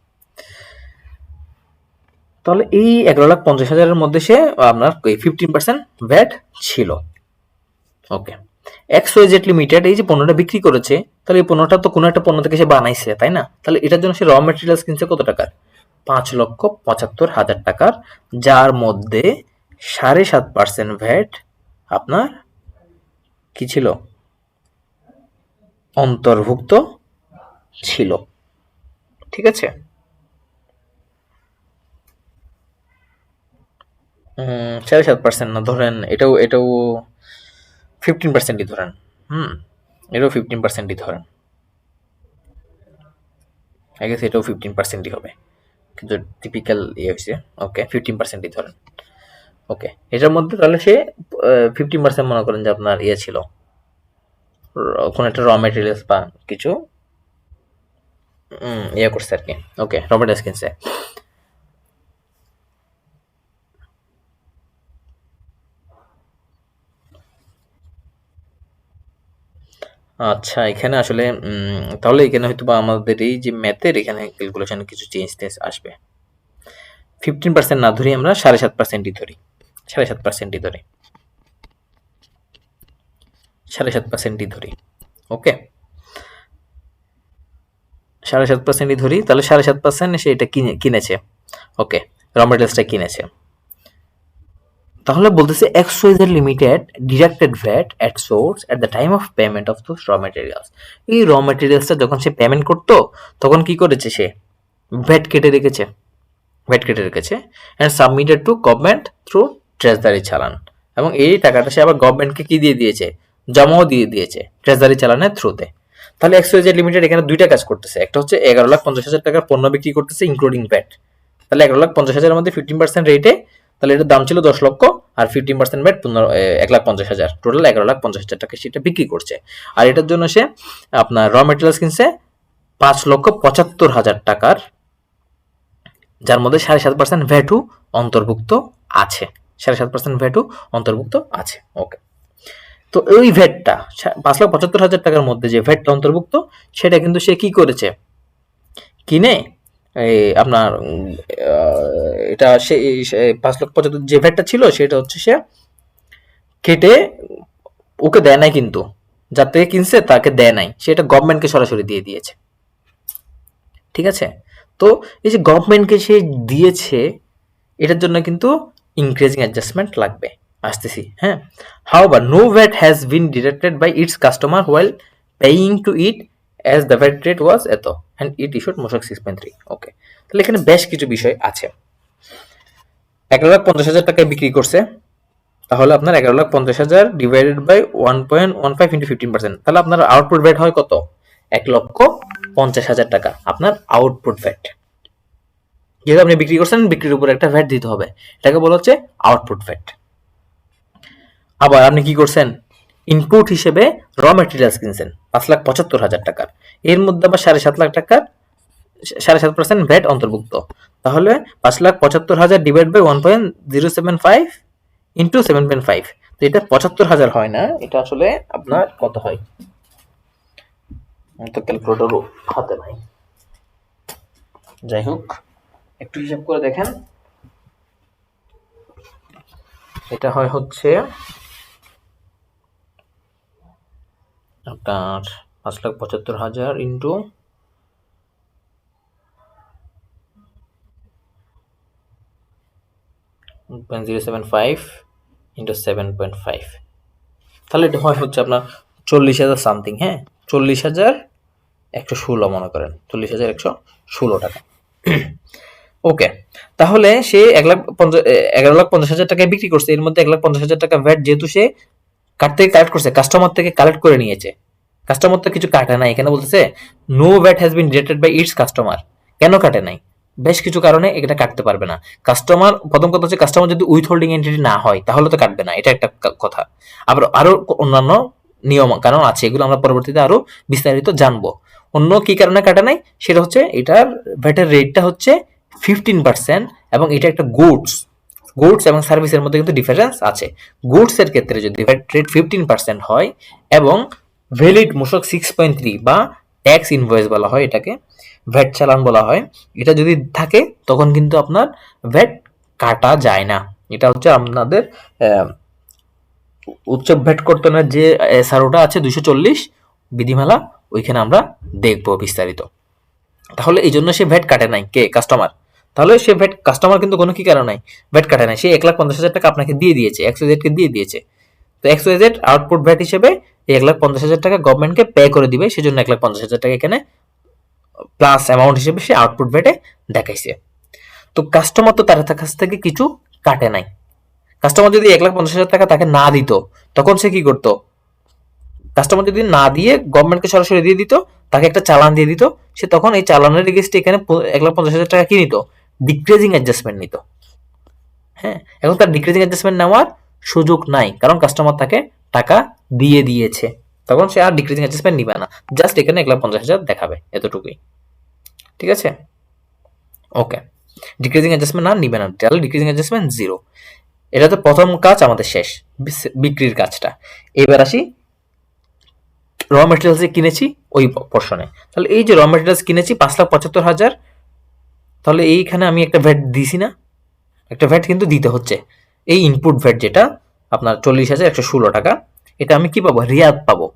তাহলে এই 11,50,000-এর মধ্যে সে আপনার 15% ভ্যাট ছিল। ওকে, XYZ লিমিটেড এই যে পণ্যটা বিক্রি করেছে, তাহলে এই পণ্যটা তো কোনো একটা পণ্য থেকে সে বানাইছে, তাই না? তাহলে এটার জন্য সে র মেটেরিয়ালস কিনছে কত টাকার? 5,75,000 টাকার, যার মধ্যে 7.5% ভ্যাট আপনার কি ছিল? অন্তর্ভুক্ত ছিল। ঠিক আছে, 7.5% না, ধরেন এটাও 15%ই ধরেন। এটাও 15%ই ধরেন। আই গেস এটাও 15%ই হবে, কিন্তু টিপিক্যাল হয়েছে। ওকে, 15%ই ধরেন। ওকে, এটার মধ্যে তাহলে সে 15% মনে করেন যে আপনার ছিল, কোনো একটা র মেটেরিয়ালস বা কিছু করছে আর কি। ওকে, র মেটেরিয়ালস কিনছে। আচ্ছা, এখানে আসলে তাহলে এখানে হয়তো বা আমাদের এই যে ম্যাথের এখানে ক্যালকুলেশন কিছু চেঞ্জ আসবে। 15% না ধরি, আমরা 7.5%ই ধরি। 7.5%ই ধরি। 7.5%ই ধরি। ওকে, 7.5%ই ধরি। তাহলে 7.5% সে এটা কিনেছে। ওকে, র মেটেরিয়ালসটা কিনেছে। তাহলে বলতেছে XYZ limited deducted VAT at source at the time of payment of those raw materials. এই র মেটেরিয়ালসটা যখন সে পেমেন্ট করতো, তখন কি করেছে সে? ভ্যাট কেটে রেখেছে। And submitted to government through treasury চালান। এবং এই টাকাটা সে আবার গভর্নমেন্টকে কি দিয়ে দিয়েছে? জমাও দিয়ে দিয়েছে ট্রেজারি চালানের থ্রুতে। তাহলে XYZ লিমিটেড এখানে দুইটা কাজ করতেছে। একটা হচ্ছে 11,50,000 টাকার পণ্য বিক্রি করতেছে ইনক্লুডিং ভ্যাট। তাহলে 11,50,000-এর মধ্যে 15% রেটে, তাহলে এটার দাম ছিল 10 লক্ষ, আর 15% ভ্যাট 1,50,000, টোটাল 11,50,000 টাকা সেটা বিক্রি করছে। আর এটার জন্য সে আপনার র মেটেরিয়ালস কিনছে 5,75,000 টাকার, যার মধ্যে 7.5% ভ্যাটু অন্তর্ভুক্ত আছে। 7.5% ভ্যাটু অন্তর্ভুক্ত আছে। ওকে, তো ওই ভ্যাটটা 5,75,000 টাকার মধ্যে যে ভ্যাটটা অন্তর্ভুক্ত, সেটা কিন্তু সে কি করেছে? কিনে আপনার এটা সে 5,75,000 যে ভ্যাটটা ছিল, সেটা হচ্ছে সে কেটে ওকে দেয় নাই, কিন্তু যার থেকে কিনছে তাকে দেয় নাই, সেটা গভর্নমেন্টকে সরাসরি দিয়ে দিয়েছে। ঠিক আছে, তো এই যে গভর্নমেন্টকে সে দিয়েছে, এটার জন্য কিন্তু ইনক্রিজিং অ্যাডজাস্টমেন্ট লাগবে। আসতেছি, হ্যাঁ। However no VAT has been deducted by its customer while paying to it as the VAT rate was এত অ্যান্ড ইট ইস্যুড মোশক 6.3। ওকে, তাহলে এখানে বেশ কিছু বিষয় আছে। 11,50,000 টাকায় বিক্রি করছে, তাহলে আপনার 11,50,000 ডিভাইডেড বাই 1.15 ইন্টু 15%, তাহলে আপনার আউটপুট ভ্যাট হয় কত? 1,50,000 টাকা আপনার আউটপুট ভ্যাট। যেহেতু আপনি বিক্রি করছেন, বিক্রির উপর একটা ভ্যাট দিতে হবে, এটাকে বলা হচ্ছে আউটপুট ভ্যাট। আবার আপনি কি করছেন? ইনপুট হিসেবে র মেটেরিয়ালস কিনছেন 5,75,000 টাকার, এর মধ্যে আবার 7.5 লাখ টাকার 7.5% ভ্যাট অন্তর্ভুক্ত। তাহলে 5,75,000 ডিভাইড বাই 1.075 ইন্টু 7.5, তো এটা 75,000 হয় না, এটা আসলে আপনার কত হয়? তো ক্যালকুলেটরও হাতে নাই, যাই হোক একটু হিসাব করে দেখেন। এটা হয় হচ্ছে আপনার 5,75,000 ইন্টু 0.075 ইন্টু 7.5, তাহলে এটা হয় হচ্ছে আপনার 40,000 সামথিং। হ্যাঁ, 40,116 মনে করেন, 40,116 টাকা। ওকে, তাহলে সে 11,50,000 টাকায় বিক্রি করছে, এর মধ্যে 1,50,000 টাকা ভ্যাট যেহেতু সে কালেক্ট করছে, কাস্টমার থেকে কালেক্ট করে নিয়েছে, কাস্টমার তো কিছু কাটে নাই। এখানে বলতেছে no VAT has been deducted by its customer. কেন কাটে নাই? বেশ কিছু কারণে এটা কাটতে পারবে না। কাস্টমার, প্রথম কথা হচ্ছে কাস্টমার যদি উইথ হোল্ডিং এন্টিটি না হয় তাহলে তো কাটবে না, এটা একটা কথা। আবার আরো অন্যান্য নিয়ম কারণ আছে, এগুলো আমরা পরবর্তীতে আরো বিস্তারিত জানবো। অন্য কি কারণে কাটে নাই সেটা হচ্ছে এটার ভ্যাটের রেটটা হচ্ছে 15%, এবং এটা একটা গুডস এবং সার্ভিসের মধ্যে কিন্তু ডিফারেন্স আছে। গুডস এর ক্ষেত্রে যদি ভ্যাট রেট 15% হয় এবং ভ্যালিড মূসক 6.3 বা ট্যাক্স ইনভয়েস বলা হয় এটাকে, ভ্যাট চালান বলা হয়, এটা যদি থাকে তখন কিন্তু আপনার ভ্যাট কাটা যায় না। এটা হচ্ছে আপনাদের উচ্চ ভ্যাট কর্তনের যে এসআরওটা আছে 240 বিধিমালা, ওইখানে আমরা দেখবো বিস্তারিত। তাহলে এই জন্য সে ভ্যাট কাটে নাই, কে? কাস্টমার। তাহলে সে ভ্যাট, কাস্টমার কিন্তু কোনো কি কারণ নাই ভ্যাট কাটে নাই, সে 1,50,000 টাকা আপনাকে দিয়ে দিয়েছে, XYZ কে দিয়ে দিয়েছে। তো XYZ আউটপুট ভ্যাট হিসেবে এই 1,50,000 টাকা গভর্নমেন্টকে পে করে দিবে, সেজন্য 1,50,000 টাকা এখানে প্লাস অ্যামাউন্ট হিসেবে সে আউটপুট ভ্যাটে দেখাইছে। তো কাস্টমার তো তার কাছ থেকে কিছু কাটে নাই। কাস্টমার যদি 1,50,000 টাকা তাকে না দিত তখন সে কি করতো? কাস্টমার যদি না দিয়ে গভর্নমেন্টকে সরাসরি দিয়ে দিত, তাকে একটা চালান দিয়ে দিত, সে তখন এই চালানের এগেইনস্টে এখানে 1,50,000 টাকা কি নিত? ডিক্রিজিং অ্যাডজাস্টমেন্ট নিত। হ্যাঁ, এখন তার ডিক্রিজিং অ্যাডজাস্টমেন্ট নেওয়ার সুযোগ নাই, কারণ কাস্টমার তাকে টাকা দিয়ে দিয়েছে। তখন সে আর ডিক্রিজিং অ্যাডজাস্টমেন্ট নিবে না, জাস্ট এখানে 1,50,000 দেখাবে, এতটুকুই। ঠিক আছে, ওকে। ডিক্রিজিং অ্যাডজাস্টমেন্ট আর নিবে না, তাহলে ডিক্রিজিং অ্যাডজাস্টমেন্ট 0। এটা তো প্রথম কাজ আমাদের শেষ, বিক্রির কাজটা। এবার আসি র মেটেরিয়ালস কিনেছি ওই পোর্শনে। তাহলে এই যে র মেটেরিয়ালস কিনেছি 5,75,000, তাহলে এইখানে আমি একটা ভ্যাট দিছি না? একটা ভ্যাট কিন্তু দিতে হচ্ছে। এই ইনপুট ভ্যাট যেটা আপনার 40,116 টাকা, এটা আমি কি পাবো? রিয়াদ পাবো।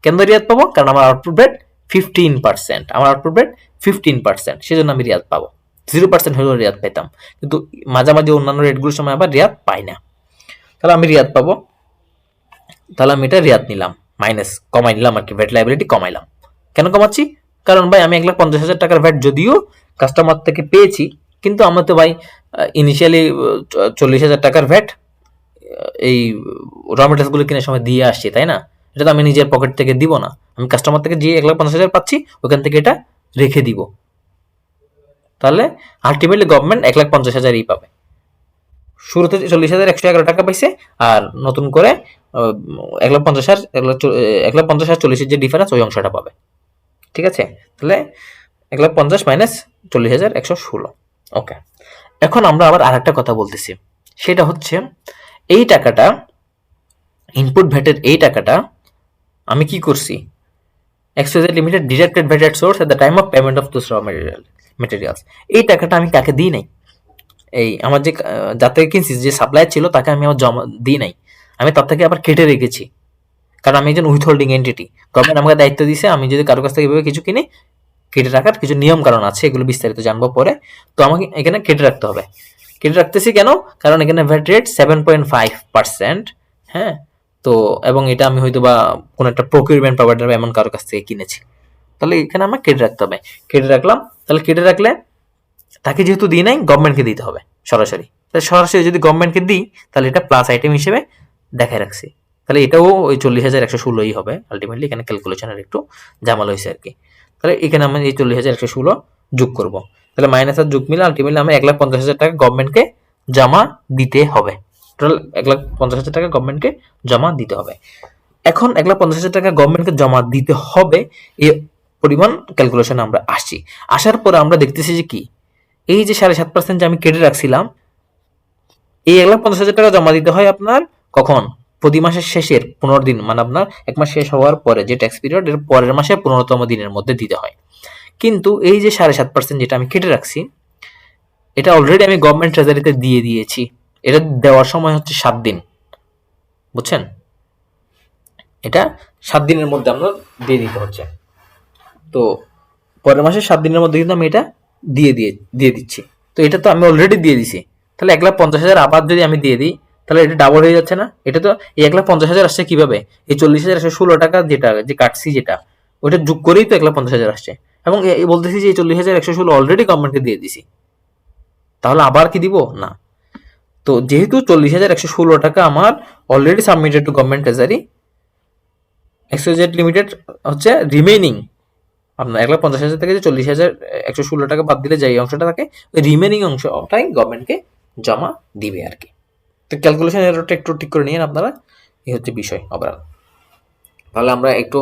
কেন রিয়াদ পাবো? কারণ আমার আউটপুট ভ্যাট 15%, আমার আউটপুট ভ্যাট 15%, সেজন্য আমি রিয়াদ পাবো। 0% হলেও রিয়াদ পেতাম, কিন্তু মাঝামাঝি অন্যান্য রেটগুলোর সময় আবার রিয়াদ পাই না। তাহলে আমি রিয়াদ পাবো, তাহলে আমি এটা রিয়াদ নিলাম, মাইনাস কমাই নিলাম আর কি, ভ্যাট লাইবিলিটি কমাইলাম। কেন কমাচ্ছি? কারণ ভাই আমি 1,50,000 টাকার ভ্যাট যদিও কাস্টমার থেকে পেয়েছি, কিন্তু আমরা তো ভাই ইনিশিয়ালি 40,000 টাকার ভ্যাট এই র মেটেরিয়ালস গুলো কেনার সময় দিয়ে আসছি, তাই না? এটা তো আমি নিজের পকেট থেকে দিব না, আমি কাস্টমার থেকে যে 1,50,000 পাচ্ছি ওখান থেকে এটা রেখে দিব। তাহলে আলটিমেটলি গভর্নমেন্ট 1,50,000ই পাবে। শুরুতে 40,111 টাকা পাইছে, আর নতুন করে 1,50,000 আর 40 যে ডিফারেন্স ওই অংশটা পাবে। ঠিক আছে, তাহলে 1,50,000 মাইনাস 40,116। ওকে, এখন আমরা আবার আরেকটা কথা বলতেছি, সেটা হচ্ছে এই টাকাটা, ইনপুট ভ্যাটের এই টাকাটা আমি কি করছি? XYZ limited deducted VAT at source at the time of payment of those raw materials. এই টাকাটা আমি কাকে দিই নাই? এই আমার যে যাতে কিনছি, যে সাপ্লায়ার ছিল তাকে আমি আমার জমা দিই নাই, আমি তার থেকে আবার কেটে রেখেছি, কারণ আমি একজন উইথ হোল্ডিং এন্টিটি। গভর্নমেন্ট আমাকে দায়িত্ব দিয়েছে, আমি যদি কারো কাছ থেকে এভাবে কিছু কিনি, কেটে রাখার কিছু নিয়ম কারণ আছে, এগুলো বিস্তারিত জানবো পরে। তো আমাকে এখানে কেটে রাখতে হবে। কেটে রাখতেছি কেন? কারণ এখানে ভ্যাট রেট 7.5%। হ্যাঁ, তো এবং এটা আমি হয়তো বা কোনো একটা প্রকিউরমেন্ট প্রোভাইডার বা এমন কারো কাছ থেকে কিনেছি, তাহলে এখানে আমার কেটে রাখতে হবে। কেটে রাখলাম, তাহলে কেটে রাখলে তাকে যেহেতু দিই নাই, গভর্নমেন্টকে দিতে হবে সরাসরি। তাহলে সরাসরি যদি গভর্নমেন্টকে দিই তাহলে এটা প্লাস আইটেম হিসেবে দেখায় রাখছি, তাহলে এটাও ওই 40,116ই হবে আলটিমেটলি। এখানে ক্যালকুলেশনের একটু ঝামেলা হয়েছে আর কি। তাহলে এখানে আমি এই 40,116 যোগ করব, তাহলে মাইনাস আর যোগ মিলে আলটিমেটলি আমি 1,50,000 টাকা গভর্নমেন্টকে জমা দিতে হবে। টোটাল 1,50,000 টাকা গভর্নমেন্টকে জমা দিতে হবে। এখন 1,50,000 টাকা গভর্নমেন্টকে জমা দিতে হবে, এই পরিমাণ ক্যালকুলেশন আমরা আসছি। আসার পরে আমরা দেখতেছি যে কি, এই যে 7.5% যে আমি কেটে রাখছিলাম, এই 1,50,000 টাকা জমা দিতে হয় আপনার কখন? প্রতি মাসের শেষের 15 দিন, মানে আপনার এক মাস শেষ হওয়ার পরে যে ট্যাক্স পিরিয়ড, এর পরের মাসে 15তম দিনের মধ্যে দিতে হয়। কিন্তু এই যে 7.5% যেটা আমি কেটে রাখছি, এটা অলরেডি আমি গভর্নমেন্ট ট্রেজারিতে দিয়ে দিয়েছি। এটা দেওয়ার সময় হচ্ছে 7 দিন, বুঝছেন? এটা 7 দিনের মধ্যে আমরা দিয়ে দিতে হচ্ছে। তো পরের মাসে 7 দিনের মধ্যে কিন্তু আমি এটা দিয়ে দিচ্ছি। তো এটা তো আমি অলরেডি দিয়ে দিছি, তাহলে 1,50,000 আবার যদি আমি দিয়ে দিই তাহলে এটা ডাবল হয়ে যাচ্ছে না? এটা তো এই 1,50,000 আসছে কিভাবে? এই 40,116 টাকা যেটা যে কাটছি, যেটা ওইটা যোগ করেই তো 1,50,000 আসছে। এবং বলতেছি যে এই 40,116 অলরেডি গভর্নমেন্টকে দিয়ে দিছি। তাহলে আবার কি দিব না। তো যেহেতু 40,116 টাকা আমার already submitted to government treasury, XYZ limited হচ্ছে রিমেইনিং আপনার 1,50,000 থেকে যে 40,116 টাকা বাদ দিলে যে অংশটা থাকে ওই রিমেইনিং অংশটাই গভর্নমেন্টকে জমা দিবে আর কি। তো ক্যালকুলেশন এররটা একটু ঠিক করে নিন আপনারা, এই হচ্ছে বিষয় ওভারঅল। তাহলে আমরা একটু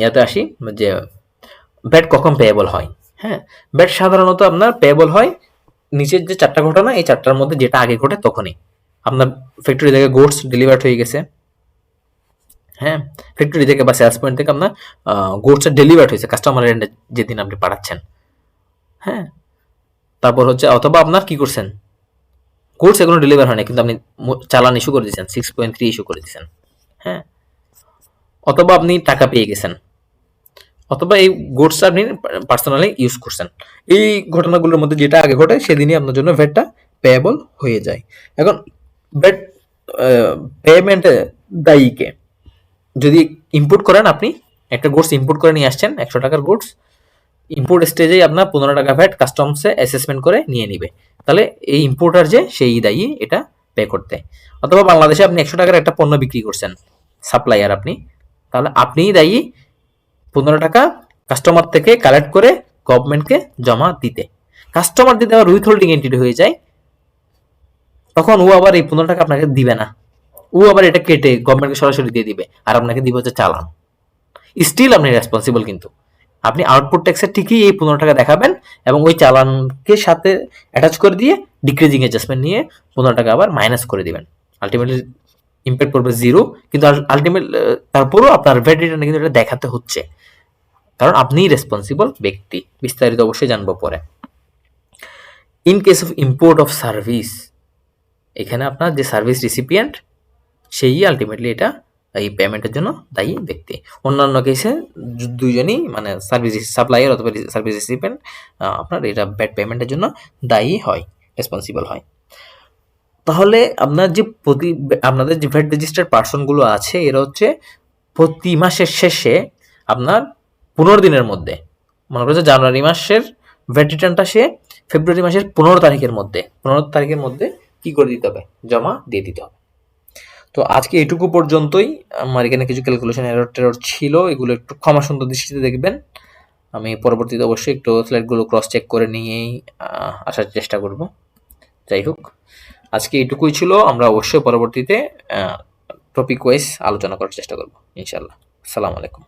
ইয়াতে আসি যে ব্যাট কখন পেয়েবল হয়। হ্যাঁ, ব্যাট সাধারণত আপনার পেয়েবল হয় নিচের যে 4টা ঘটনা, এই 4টার মধ্যে যেটা আগে ঘটে তখনই। আপনার ফ্যাক্টরি থেকে গুডস ডেলিভার্ড হয়ে গেছে, হ্যাঁ, ফ্যাক্টরি থেকে বা সেলস পয়েন্ট থেকে আপনার গুডস ডেলিভার্ড হয়েছে কাস্টমার এন্ডে যেদিন আপনি পাঠাচ্ছেন, হ্যাঁ। তারপর হচ্ছে অথবা আপনার কি করছেন, গুডস এখনো ডেলিভার হয় না কিন্তু আপনি চালান ইস্যু করে দিয়েছেন, 6.3 ইস্যু করে দিয়েছেন, হ্যাঁ। অথবা আপনি টাকা পেয়ে গেছেন, অথবা এই গুডসটা আপনি পার্সোনালি ইউজ করছেন। এই ঘটনাগুলোর মধ্যে যেটা আগে ঘটে সেদিনই আপনার জন্য ভ্যাটটা পেয়েবল হয়ে যায়। এখন ভ্যাট পেমেন্টে দায়ীকে, যদি ইম্পোর্ট করেন, আপনি একটা গুডস ইম্পোর্ট করে নিয়ে আসছেন 100 টাকার গুডস, ইম্পোর্ট স্টেজেই আপনার 15 টাকা ভ্যাট কাস্টমসে অ্যাসেসমেন্ট করে নিয়ে নিবে, তাহলে এই ইম্পোর্টার যে সেই দায়ী এটা পে করতে। অথবা বাংলাদেশে আপনি 100 টাকার একটা পণ্য বিক্রি করছেন, সাপ্লায়ার আপনি, তাহলে আপনিই দায়ী 15 টাকা কাস্টমার থেকে কালেক্ট করে গভর্নমেন্টকে জমা দিতে। কাস্টমার যদি আবার উইথ হোল্ডিং এন্টিটি হয়ে যায়, তখন ও আবার এই 15 টাকা আপনাকে দিবে না, ও আবার এটা কেটে গভর্নমেন্টকে সরাসরি দিয়ে দিবে, আর আপনাকে দিবে হচ্ছে চালান। স্টিল আপনি রেসপন্সিবল, কিন্তু আপনি আউটপুট ট্যাক্সের ঠিকই এই 15 টাকা দেখাবেন এবং ওই চালানকে সাথে অ্যাটাচ করে দিয়ে ডিক্রিজিং অ্যাডজাস্টমেন্ট নিয়ে 15 টাকা আবার মাইনাস করে দিবেন। আলটিমেটলি ইম্প্যাক্ট করবে জিরো, কিন্তু আলটিমেট তারপরও আপনার ভ্যাট রিটার্নে কিন্তু এটা দেখাতে হচ্ছে, কারণ আপনিই রেসপন্সিবল ব্যক্তি। বিস্তারিত অবশ্যই জানবো পরে। In case of import of service, এখানে আপনার যে সার্ভিস রিসিপিয়েন্ট সেই আলটিমেটলি এটা এই পেমেন্টের জন্য দায়ী ব্যক্তি। অন্যান্য কেসে দুইজনই মানে সার্ভিস সাপ্লায়ার অথবা সার্ভিস রিসিপিয়েন্ট আপনার এটা ব্যাড পেমেন্টের জন্য দায়ী হয়, রেসপন্সিবল হয়। তাহলে আপনার যে আপনাদের যে ভ্যাট রেজিস্টার্ড পার্সনগুলো আছে এরা হচ্ছে প্রতি মাসের শেষে আপনার 15 দিনের মধ্যে, মনে করছে জানুয়ারি মাসের ভ্যাট রিটার্নটা সে ফেব্রুয়ারি মাসের 15 তারিখের মধ্যে কি করে দিতে হবে, জমা দিয়ে দিতে হবে। তো আজকে এটুকু পর্যন্তই। আমার এখানে কিছু ক্যালকুলেশন এরর টেরর ছিল, এগুলো একটু ক্ষমা সুন্দর দৃষ্টিতে দেখবেন। আমি পরবর্তীতে অবশ্যই একটু স্লাইডগুলো ক্রস চেক করে নিয়েই আসার চেষ্টা করব। যাই হোক, আজকে এটুকুই ছিল। আমরা অবশ্যই পরবর্তীতে টপিক ওয়াইজ আলোচনা করার চেষ্টা করব ইনশাআল্লাহ। আসসালামু আলাইকুম।